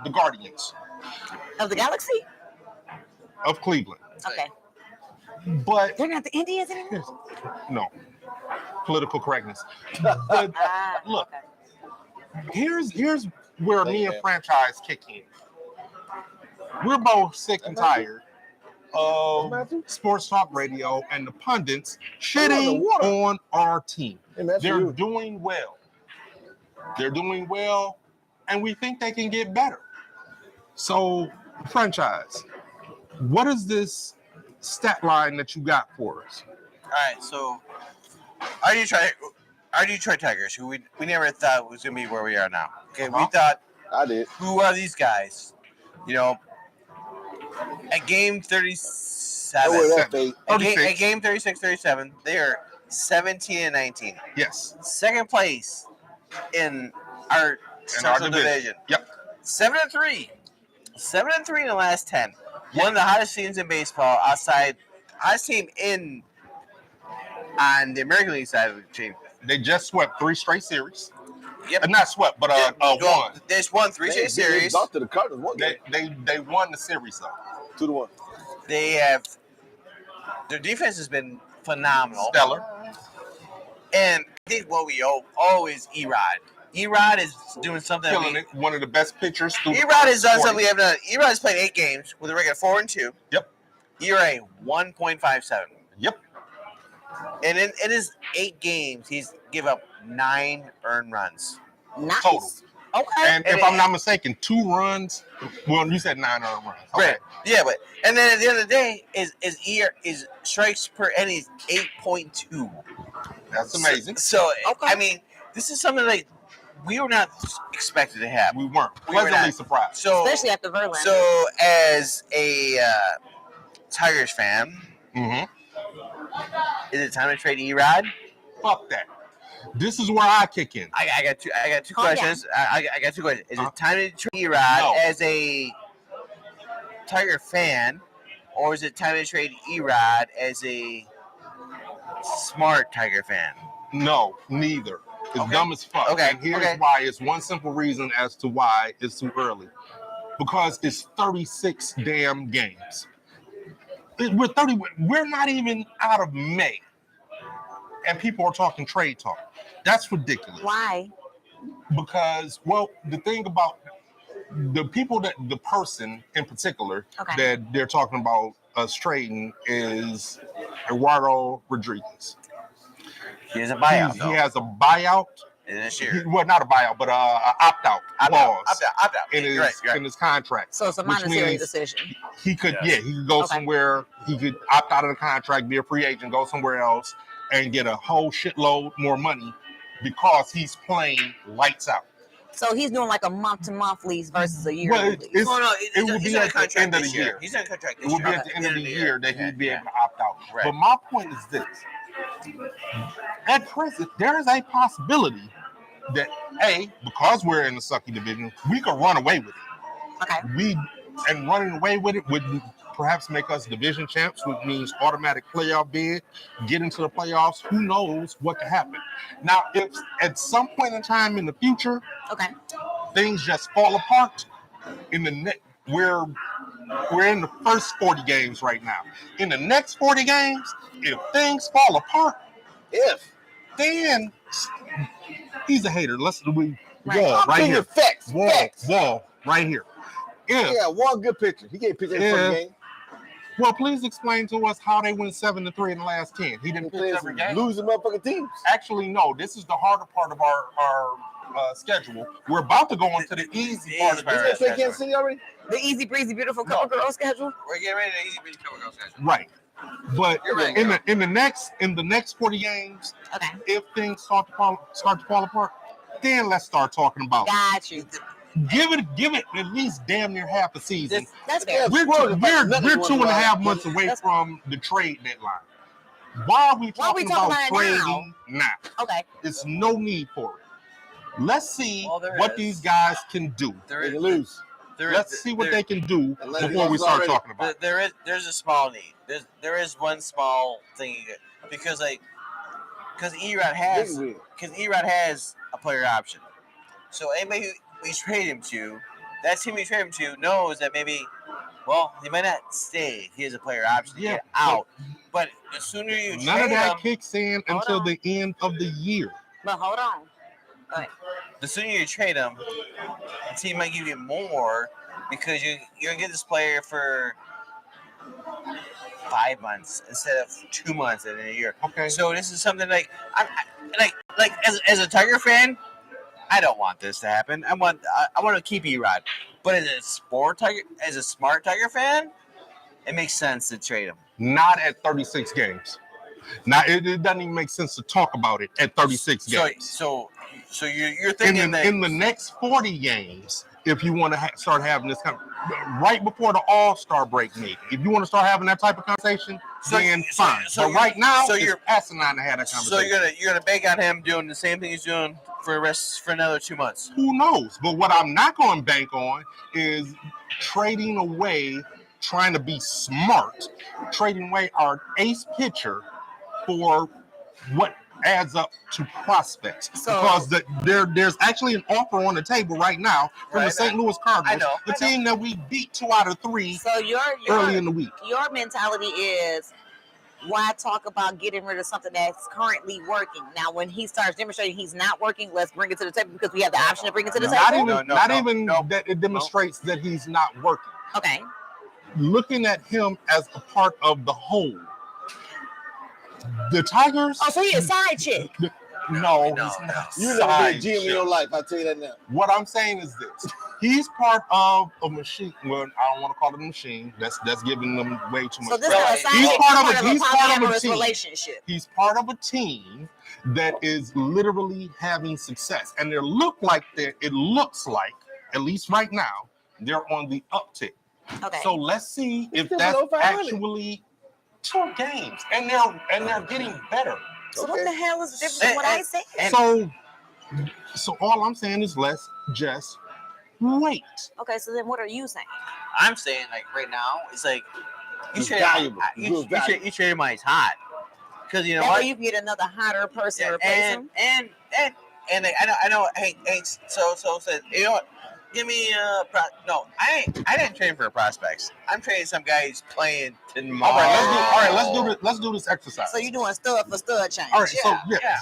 S3: the Guardians
S1: Of the Galaxy?
S3: of Cleveland.
S1: Okay.
S3: But
S1: They're not the Indians anymore?
S3: no, political correctness. But look,
S1: Okay.
S3: here's where me and franchise kick in. We're both sick and tired of sports talk radio and the pundits shitting on our team. They're doing well. They're doing well, and we think they can get better. So, franchise, what is this stat line that you got for us?
S4: All right, so our Detroit Tigers, who we never thought was going to be where we are now. Okay, we thought,
S2: I did.
S4: who are these guys? You know, at game 37, at game 36-37, they are 17-19.
S3: Yes.
S4: Second place in our Central Division.
S3: Yep.
S4: 7-3. 7-3 in the last 10. One of the hottest teams in baseball outside, hottest team on the American League side of the team.
S3: They just swept 3 straight series.
S4: Yep.
S3: Not swept, but won.
S4: They just won 3 straight series.
S2: To the Cardinals one game.
S3: They won the series though.
S2: 2-1.
S4: They have their defense has been phenomenal.
S3: Stellar.
S4: And I think what we owe is Erod. Erod is doing something.
S3: Killing it. One of the best pitchers.
S4: Erod has done something we haven't done. Erod has played 8 games with a record 4-2.
S3: Yep.
S4: ERA 1.57.
S3: Yep.
S4: And in his 8 games, he's given up 9 earned runs.
S1: Nice.
S3: Total.
S1: Okay.
S3: And if I'm not mistaken, 2 runs. Well, you said 9 earned runs. Okay.
S4: Right. Yeah, but and then at the end of the day, is strikes per inning is 8.2.
S3: That's amazing.
S4: So
S1: Okay.
S4: I mean, this is something like we were not expected to have.
S3: We weren't.
S4: We were
S3: Pleasantly
S4: not.
S3: surprised.
S4: So
S1: Especially after Verlander.
S4: So as a Tigers fan, is it time to trade Erod?
S3: Fuck that. This is where I kick in.
S4: I got two questions. I got 2 questions. Is it time to trade Erod as a Tiger fan, or is it time to trade Erod as a smart Tiger fan?
S3: No, neither. It's dumb as fuck.
S4: Okay.
S3: And here's why. It's one simple reason as to why it's too early. Because it's 36 damn games. We're not even out of May. And people are talking trade talk. That's ridiculous.
S1: Why?
S3: Because, well, the thing about the person in particular that they're talking about us trading is Eduardo Rodriguez.
S4: He has a buyout.
S3: He has a buyout,
S4: this year.
S3: Well, not a buyout, but a opt-out clause
S4: Opt out.
S3: in
S4: You're right.
S3: in his contract.
S1: So it's a
S3: which
S1: monetary
S3: means
S1: decision.
S3: He could,
S4: Yes.
S3: he could go
S1: Okay.
S3: somewhere. He could opt out of the contract, be a free agent, go somewhere else, and get a whole shitload more money because he's playing lights out.
S1: So he's doing like a month-to-month lease versus a year
S3: Well,
S1: lease.
S3: it's-
S4: Well, no,
S3: it will
S4: he's
S3: be
S4: on a
S3: at the
S4: contract
S3: end of
S4: this
S3: the
S4: year.
S3: year.
S4: He's on a contract
S3: It
S4: this
S3: will
S4: year.
S3: be at the end of the year that he'd be
S4: Yeah.
S3: able to opt out.
S4: Right.
S3: But my point is this: at present, there is a possibility that because we're in the sucky division, we could run away with it.
S1: Okay.
S3: Running away with it would perhaps make us division champs, which means automatic playoff bid, get into the playoffs. Who knows what could happen? Now, if at some point in time in the future
S1: Okay.
S3: things just fall apart, we're in the first 40 games right now. In the next 40 games, if things fall apart, then he's a hater.
S1: Right.
S3: Wall right here.
S2: Facts.
S3: Wall right here.
S2: Yeah, one good picture. He gave picture in the first game.
S3: Well, please explain to us how they went 7-3 in the last 10. He didn't pitch every game.
S2: Losing motherfucking teams.
S3: Actually, no. This is the harder part of our schedule. We're about to go into the easy part of
S2: Did
S3: our
S2: they play
S3: schedule.
S2: Kansas City already?
S1: The easy breezy beautiful cover girl schedule.
S4: We're getting ready to easy breezy cover girl schedule.
S3: Right. But
S4: You're right,
S3: in the next 40 games,
S1: Okay.
S3: if things start to fall apart, then let's start talking about.
S1: Got you.
S3: Give it at least damn near half a season.
S1: That's fair.
S3: We're 2.5 months away
S1: That's-
S3: from the trade deadline. Why are we talking about
S1: it
S3: trading now?
S1: Okay.
S3: There's no need for it. Let's see
S4: Well, there
S3: what
S4: is.
S3: these guys can do.
S4: There
S2: They
S4: is
S2: can lose.
S3: Let's see what they can do
S2: Unless they
S3: before we
S2: lost
S3: start
S2: already.
S3: talking about it.
S4: There's a small need. There is one small thing because Erod has a player option. So anybody who we trade him to, that team we trade him to knows that maybe, well, he might not stay. He has a player option to get out. But the sooner you
S3: None of
S4: trade
S3: that
S4: him,
S3: kicks in
S1: Hold
S3: until
S1: on.
S3: the end of the year.
S1: But hold on.
S4: the sooner you trade him, the team might give you more because you're gonna get this player for 5 months instead of 2 months in a year.
S3: Okay.
S4: So this is something like as a Tiger fan, I don't want this to happen. I want to keep Erod, but as a smart Tiger fan, it makes sense to trade him.
S3: Not at 36 games. Now it doesn't even make sense to talk about it at 36 games.
S4: So you're thinking that
S3: in the next 40 games, if you want to start having this right before the All-Star break, maybe if you want to start having that type of conversation, then fine. But right now, it's asinine to have that conversation.
S4: So you're gonna bank on him doing the same thing he's doing for another 2 months.
S3: Who knows? But what I'm not going to bank on is trading away, trying to be smart, trading away our ace pitcher for what adds up to prospects. Because there's actually an offer on the table right now from the St. Louis Cardinals, the team that we beat 2 out of 3
S1: So
S3: early in the week.
S1: Your mentality is, why talk about getting rid of something that's currently working? Now, when he starts demonstrating he's not working, let's bring it to the table because we have the option to bring it to the table.
S3: Not even that it demonstrates that he's not working.
S1: Okay.
S3: Looking at him as a part of the whole. The Tigers.
S1: Oh, so he's a side chick.
S3: No,
S4: No,
S3: he's not.
S2: You never been a GM in your life. I'll tell you that now.
S3: What I'm saying is this: he's part of a machine. Well, I don't want to call it a machine. That's giving them way too much.
S1: So this
S3: credit.
S1: is a side
S3: He's
S1: chick,
S3: part of a
S1: polyamorous
S3: team.
S1: relationship.
S3: He's part of a team that is literally having success, and it looks like, at least right now, they're on the uptick.
S1: Okay.
S3: So let's see if
S2: Still
S3: that's
S2: below 500.
S3: actually 2 games, and they're getting better.
S1: So what the hell is the difference in what I said?
S3: So all I'm saying is let's just wait.
S1: Okay, so then what are you saying?
S4: I'm saying like right now, it's like you
S2: He's
S4: trade
S2: valuable.
S4: you trade him while he's hot because you know
S1: That
S4: what?
S1: way you can get another hotter person to replace him.
S4: And like, I know. Hey, so said, you know what? Give me I didn't trade him for prospects. I'm trading some guy who's playing tomorrow.
S3: Let's do this exercise.
S1: So you're doing stud for stud change.
S3: All right, so yeah.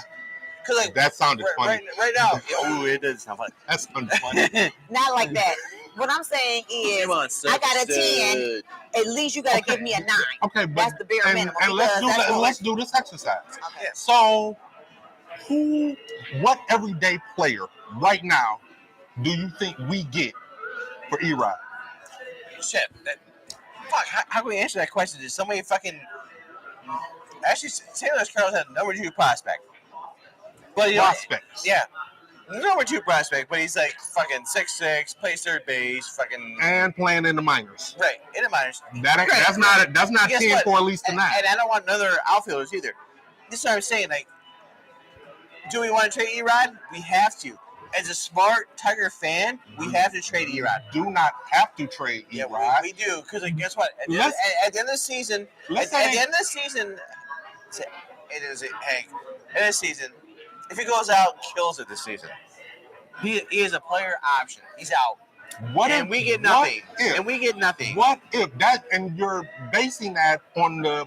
S4: Cause like
S3: That sounded funny.
S4: Right now. Oh, it does sound funny.
S3: That sounded funny.
S1: Not like that. What I'm saying is,
S4: Come on,
S1: I got a 10. At least you got to give me a 9.
S3: Okay, but
S1: That's the bare minimum.
S3: and let's do this exercise.
S1: Okay.
S3: So What everyday player right now do you think we get for Erod?
S4: Shit. Fuck. How can we answer that question? Did somebody fucking actually Taylor Carroll's had a number 2 prospect, but
S3: Prospects.
S4: yeah, number 2 prospect, but he's like fucking 6'6", plays third base, fucking
S3: And playing in the minors.
S4: right in the minors.
S3: That's not
S4: Guess
S3: 10
S4: what?
S3: for at least tonight.
S4: And I don't want another outfielders either. This is what I'm saying. Like, do we want to trade Erod? We have to. As a smart Tiger fan, we have to trade Erod.
S3: Do not have to trade
S4: Yeah,
S3: Erod.
S4: we do. Because like, guess what? At the end of the season,
S3: Let's
S4: at
S3: say-
S4: the end of the season, it is Hank. End of the season, if he goes out, and kills it this season. He is a player option. He's out, and we get nothing. And we get nothing.
S3: What if that? And you're basing that on the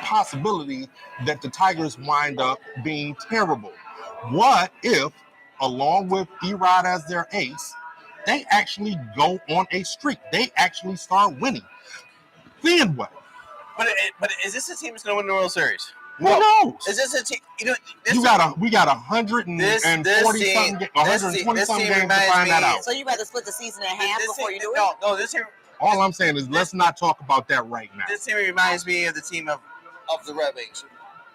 S3: possibility that the Tigers wind up being terrible. What if, along with Erod as their ace, they actually go on a streak? They actually start winning. Then what?
S4: But is this a team that's going to win the World Series?
S3: Who knows?
S4: Is this a team?
S3: We got 140 something games to find that out.
S1: So you got to split the season in half before you do it?
S4: No, this team.
S3: All I'm saying is let's not talk about that right now.
S4: This team reminds me of the team of the Red Wings.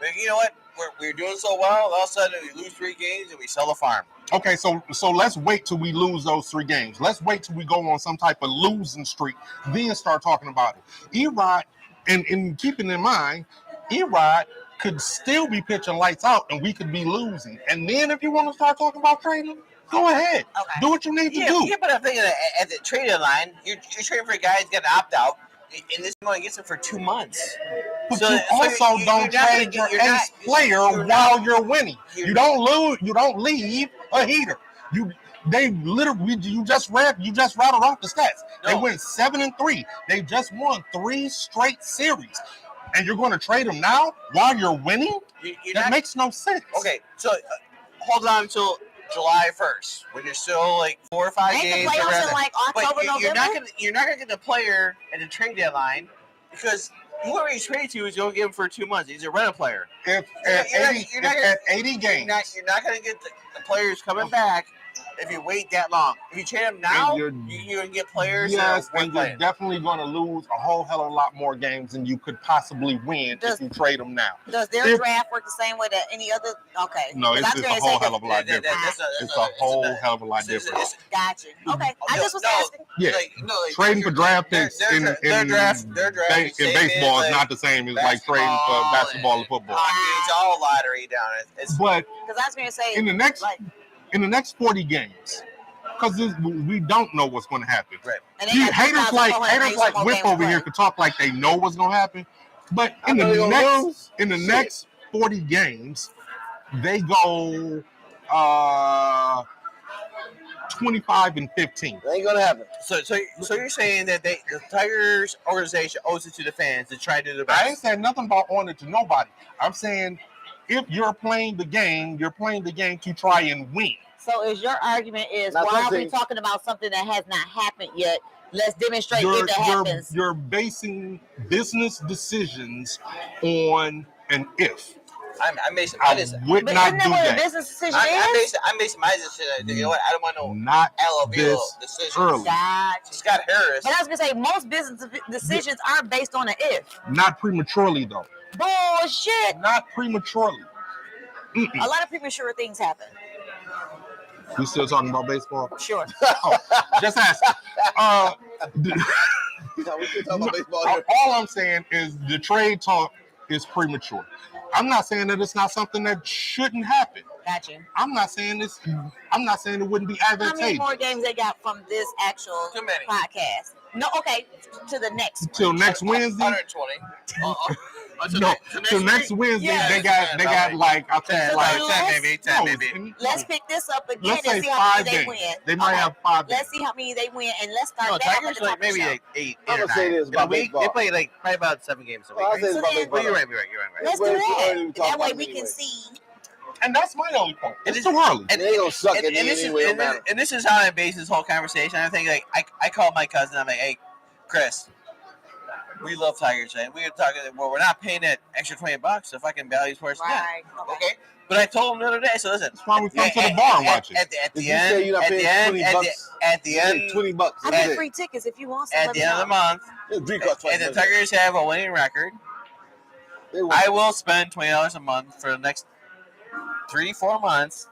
S4: But you know what? We're doing so well. All of a sudden, we lose 3 games and we sell the farm.
S3: Okay, so let's wait till we lose those 3 games. Let's wait till we go on some type of losing streak, then start talking about it. Erod, and keeping in mind, Erod could still be pitching lights out and we could be losing. And then if you want to start talking about trading, go ahead.
S1: Okay.
S3: Do what you need to do.
S4: Yeah, but I'm thinking at the trade deadline, you're trading for a guy who's got to opt out, and this one gets him for 2 months.
S3: But you also don't trade your ace player while you're winning. You don't lose. You don't leave a heater. You just rattled off the stats. They went 7-3. They just won 3 straight series, and you're going to trade them now while you're winning? That makes no sense.
S4: Okay, so hold on until July 1st when you're still like 4 or 5
S1: Ain't
S4: games.
S1: the playoffs in like October, November?
S4: You're not gonna get the player at the trade deadline because whoever he's traded to is going to give him for 2 months. He's a rental player.
S3: If at 80 games,
S4: you're not going to get the players coming back if you wait that long. If you trade them now, you're going to get players.
S3: Yes, and you're definitely going to lose a whole hell of a lot more games than you could possibly win if you trade them now.
S1: Does their draft work the same way that any other? Okay.
S3: No, it's a whole hell of a lot different. It's a whole hell of a lot different.
S1: Gotcha. Okay, I just was asking.
S3: Yeah, trading for draft picks in baseball is not the same as like trading for basketball or football.
S4: It's all lottery down it.
S3: But
S1: because I was going to say
S3: in the next 40 games, because we don't know what's going to happen.
S4: Right.
S3: Haters like Whip over here could talk like they know what's going to happen, but in the next 40 games, they go 25-15.
S2: That ain't gonna happen.
S4: So you're saying that the Tigers organization owes it to the fans to try to do the best?
S3: I ain't saying nothing about owing it to nobody. I'm saying if you're playing the game, you're playing the game to try and win.
S1: So is your argument is
S2: Now,
S1: why are we talking about something that has not happened yet? Let's demonstrate if that happens.
S3: You're basing business decisions on an if.
S4: I'm basing
S3: I
S4: my decision.
S3: would
S1: But
S3: not
S1: isn't
S3: do
S1: that what a
S3: that.
S1: business decision is?
S4: I'm basing my decision. You know what? I don't want no
S3: Not
S4: Alabama
S3: this
S4: decision.
S3: early.
S1: Gotcha.
S4: Scott Harris.
S1: But I was gonna say most business decisions are based on an if.
S3: Not prematurely though.
S1: Bullshit.
S3: Not prematurely.
S1: A lot of premature things happen.
S3: We still talking about baseball?
S1: Sure.
S3: Just ask.
S2: We still talking about baseball here.
S3: All I'm saying is the trade talk is premature. I'm not saying that it's not something that shouldn't happen.
S1: Gotcha.
S3: I'm not saying it wouldn't be
S1: How many
S3: advantageous.
S1: more games they got from this actual
S4: Too many.
S1: podcast? No, okay. To the next.
S3: Till next Wednesday.
S4: 120.
S3: No, till next Wednesday
S1: Yeah.
S3: they got like I think
S4: 10,
S3: like
S4: 10 maybe, 10
S3: no,
S4: maybe.
S1: Let's pick this up again
S3: Let's
S1: and
S3: say
S1: see how
S3: 5
S1: many they
S3: games.
S1: win.
S3: They might have 5 games.
S1: Let's see how many they win, and let's start
S4: No,
S1: that
S4: Tigers
S1: at the top
S4: like
S1: of the
S4: maybe
S1: show.
S4: like 8
S2: I'm
S4: or
S2: gonna
S4: 9.
S2: say this
S4: In a
S2: about
S4: week,
S2: baseball.
S4: they play like probably about 7 games a week.
S2: Well, I'll say this
S1: So
S2: about
S1: then-
S2: baseball.
S4: Well, you're right.
S1: Let's
S2: Well,
S1: do
S2: it's too early
S1: that.
S2: to talk
S1: That way
S2: about
S1: we
S2: it
S1: can
S2: anyway.
S1: see.
S3: And that's my only point.
S4: It
S3: It's
S4: is-
S3: too early.
S2: And they ain't gonna suck at the end
S4: this
S2: anyway.
S4: is, and this is how I base this whole conversation. I think like I called my cousin. I'm like, hey, Chris, we love Tigers, and we were talking. Well, we're not paying that extra $20 if I can value sports.
S1: Right.
S4: Okay. But I told him the other day. So listen.
S3: That's why we come to the bar and watch it.
S4: At
S2: If
S4: the
S2: you
S4: end,
S2: say you're not
S4: at
S2: paying
S4: the end,
S2: 20
S4: at
S2: bucks,
S4: the
S2: you pay
S4: end,
S2: $20.
S1: I
S2: That's
S1: get
S2: it.
S1: free tickets if you want some.
S4: at the end of the month,
S2: Your drink costs
S4: and the
S2: $20.
S4: Tigers have a winning record.
S2: They won.
S4: I will spend $20 a month for the next 3-4 months.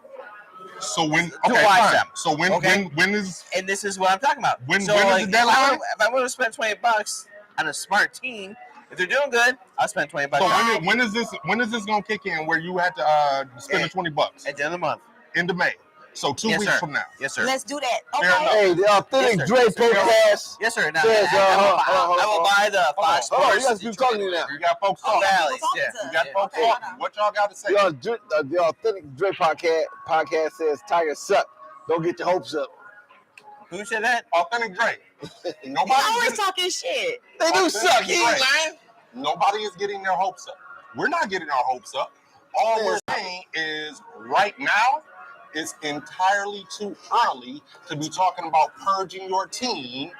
S3: So when
S4: To watch
S3: fine.
S4: them.
S3: So when
S4: Okay.
S3: when is
S4: And this is what I'm talking about.
S3: When-
S4: so
S3: when is
S4: like,
S3: the deadline?
S4: if I want to spend $20 on a smart team, if they're doing good, I'll spend $20.
S3: so when is this gonna kick in where you have to spend the $20
S4: At the end of the month.
S3: end of May? So 2
S4: Yes,
S3: weeks
S4: sir.
S3: from now.
S4: Yes, sir.
S1: Let's do that.
S3: Fair enough.
S1: Okay.
S2: Hey, the Authentic
S4: Yes, sir.
S2: Dre
S4: Yes, sir.
S2: podcast.
S4: Yes, sir. Now,
S2: Yes,
S4: I will buy the Fox
S2: Hold on,
S4: Sports.
S2: you guys keep talking to you now.
S3: You got folks
S1: Oh,
S3: talking.
S1: yeah,
S4: Valleys,
S1: people talking
S4: yeah.
S1: to
S3: You
S1: us.
S3: got folks
S1: Okay.
S3: talking. What y'all got to say?
S2: The Authentic Dre podcast says Tigers suck. Don't get your hopes up.
S4: Who said that?
S3: Authentic Dre.
S1: You
S3: Nobody.
S1: always talking shit.
S2: They do suck. He ain't
S3: Right.
S2: lying.
S3: Nobody is getting their hopes up. We're not getting our hopes up. All we're saying is right now, it's entirely too early to be talking about purging your team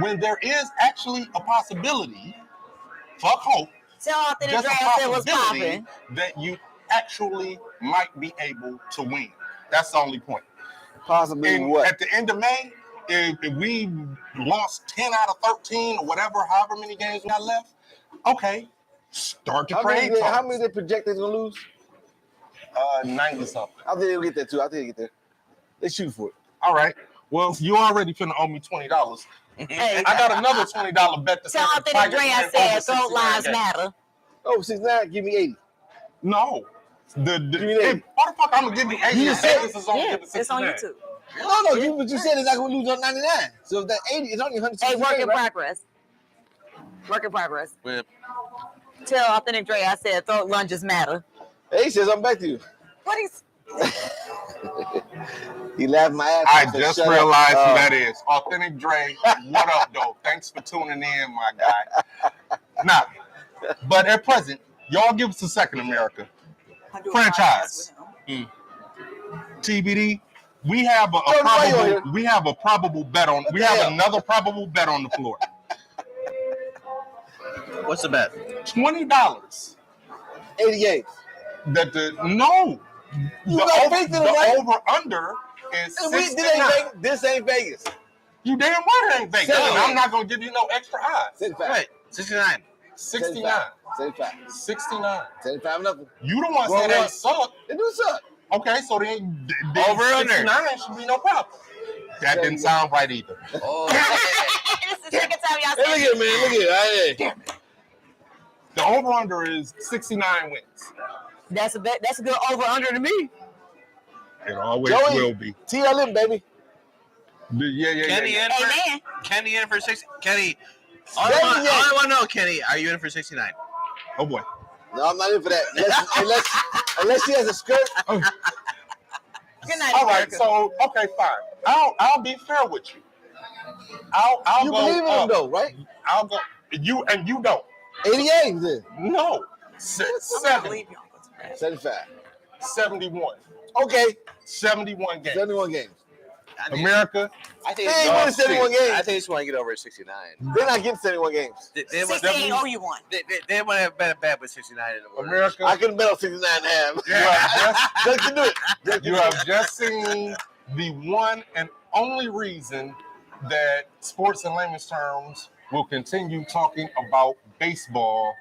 S3: when there is actually a possibility, fuck hope,
S1: Tell Authentic
S3: just
S1: Dre
S3: a
S1: I said what's
S3: possibility
S1: popping.
S3: that you actually might be able to win. That's the only point.
S2: Possibly
S3: And
S2: what?
S3: at the end of May, if we lost 10 out of 13 or whatever, however many games we got left, okay, start to
S2: How
S3: trade
S2: many
S3: talks.
S2: they project they're gonna lose?
S3: 90 something.
S2: I think they'll get there too. I think they get there. They shoot for it.
S3: All right. Well, you already finna owe me $20.
S1: Hey,
S3: I got another $20 bet to
S1: tell
S3: send
S1: Authentic Dre I said throat
S3: 69
S1: lines
S3: games.
S1: matter.
S2: Oh, 69, give me 80.
S3: No.
S2: me
S3: Hey, why the fuck I'm gonna give you 80?
S2: You just said-
S3: this is only
S1: Yeah,
S3: giving
S1: it's on
S3: 69.
S1: YouTube.
S2: No, but you said it's not gonna lose on 99. So if that 80, it's only 160.
S1: Hey, work in
S2: right?
S1: progress. Work in progress.
S4: With
S1: Tell Authentic Dre I said throat lunges matter.
S2: Hey, he says I'm back to you.
S1: What is?
S2: He laughed my ass
S3: I
S2: off. Said,
S3: just
S2: "Shut
S3: realized
S2: up."
S3: who that is. Authentic Dre. What up, though? Thanks for tuning in, my guy. Now, but at present, y'all give us a second, America. Franchise. TBD. We have a probable bet on. We have another probable bet on the floor.
S4: what's the bet?
S3: $20.
S2: 80 games.
S3: That the no.
S2: You got faith in it, right?
S3: The over under is
S2: And this
S3: 69.
S2: ain't Vegas.
S3: You damn right it ain't Vegas.
S2: Seven.
S3: I'm not gonna give you no extra odds.
S2: 75.
S4: Right. 69.
S3: 69.
S2: 75.
S3: 69.
S2: 75 nothing.
S3: You don't want to
S2: Well,
S3: say they
S2: what?
S3: suck.
S2: They do suck.
S3: Okay, so then
S4: Over under.
S3: 69 should be no problem. That didn't sound right either.
S4: Oh,
S1: This is the second time y'all
S2: Hey, look
S1: said
S2: at it, man. Look at it. Hey.
S3: The over under is 69 wins.
S1: that's a bet. That's a good over under to me.
S3: It always
S2: Joey.
S3: will be.
S2: TLM, baby.
S3: Yeah.
S4: Kenny in
S1: Hey,
S4: for
S1: man.
S4: Kenny in for 60. Kenny, all
S2: Baby,
S4: I want to know, Kenny, are you in for 69?
S3: Oh boy.
S2: No, I'm not in for that. Unless she has a skirt.
S1: Good night,
S3: All right,
S1: America.
S3: so okay, fine. I'll be fair with you. I'll
S2: You
S3: go
S2: believe in
S3: up.
S2: him, though, right?
S3: I'll go. You don't.
S2: 80 games then.
S3: No.
S1: I'm gonna
S3: 70,
S1: leave y'all.
S2: 75.
S3: 71.
S2: Okay.
S3: 71 games.
S2: 71 games.
S3: America,
S4: I think
S2: They ain't winning 71 games.
S4: I think they just want to get over 69.
S2: They're not getting 71 games.
S4: They
S1: 68 owe you one.
S4: want to have bet a bet with 69 in the order.
S3: America,
S2: I couldn't bet on 69 and a half.
S3: Yeah.
S2: Just can do it. Just
S3: you have just seen the one and only reason that sports in layman's terms will continue talking about baseball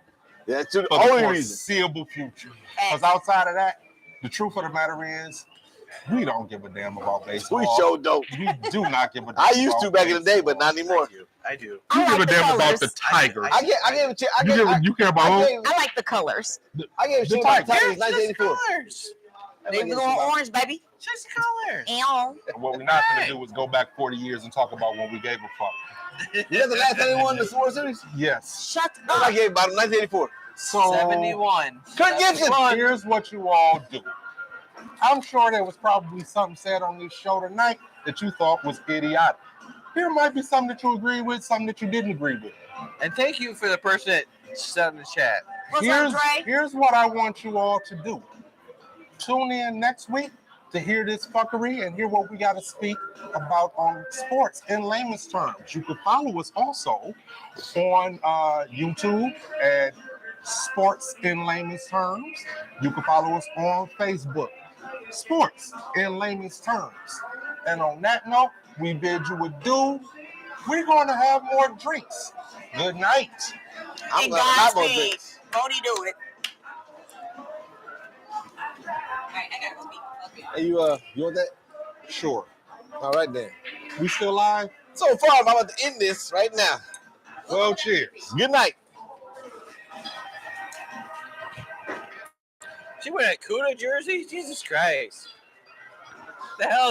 S2: That's the
S3: for the
S2: only reason.
S3: foreseeable future. Because outside of that, the truth of the matter is, we don't give a damn about baseball.
S2: We show dope.
S3: We do not give a damn.
S2: I used to
S3: about
S2: back in the day,
S3: baseball.
S2: but not anymore.
S4: I do.
S3: You
S1: I
S3: give
S1: like
S3: a
S1: the
S3: damn about
S1: colors.
S3: the Tigers.
S2: I gave a chance.
S3: You care about who?
S1: I like the colors.
S2: I gave a
S3: The
S2: chance about the
S3: Tigers.
S2: Tigers in 1984.
S4: colors.
S1: They blue and orange, baby.
S4: Just colors.
S1: And
S3: What we're not going to do is go back 40 years and talk about when we gave a fuck.
S2: You know the last time they won the World Series?
S3: Yes.
S1: shut
S2: I
S1: up.
S2: gave about 1984.
S3: So
S4: 71.
S2: Kurt Gibson.
S3: here's what you all do. I'm sure there was probably something said on this show tonight that you thought was idiotic. Here might be something that you agree with, something that you didn't agree with.
S4: And thank you for the person that said in the chat.
S1: What's up, Dre?
S3: Here's what I want you all to do. Tune in next week to hear this fuckery and hear what we got to speak about on sports in layman's terms. You can follow us also on YouTube at Sports in Layman's Terms. You can follow us on Facebook, Sports in Layman's Terms. And on that note, we bid you adieu. We're going to have more drinks. Good night.
S2: I'm
S1: And
S2: gonna have more
S1: Godspeed.
S2: drinks.
S1: Won't he do it? Alright, I gotta go speak. Okay.
S2: Hey, you want that?
S3: Sure.
S2: All right then.
S3: We still live?
S2: So far, I'm about to end this right now.
S3: Well, cheers.
S2: Good night.
S4: She wearing a Cuda jersey? Jesus Christ. The hell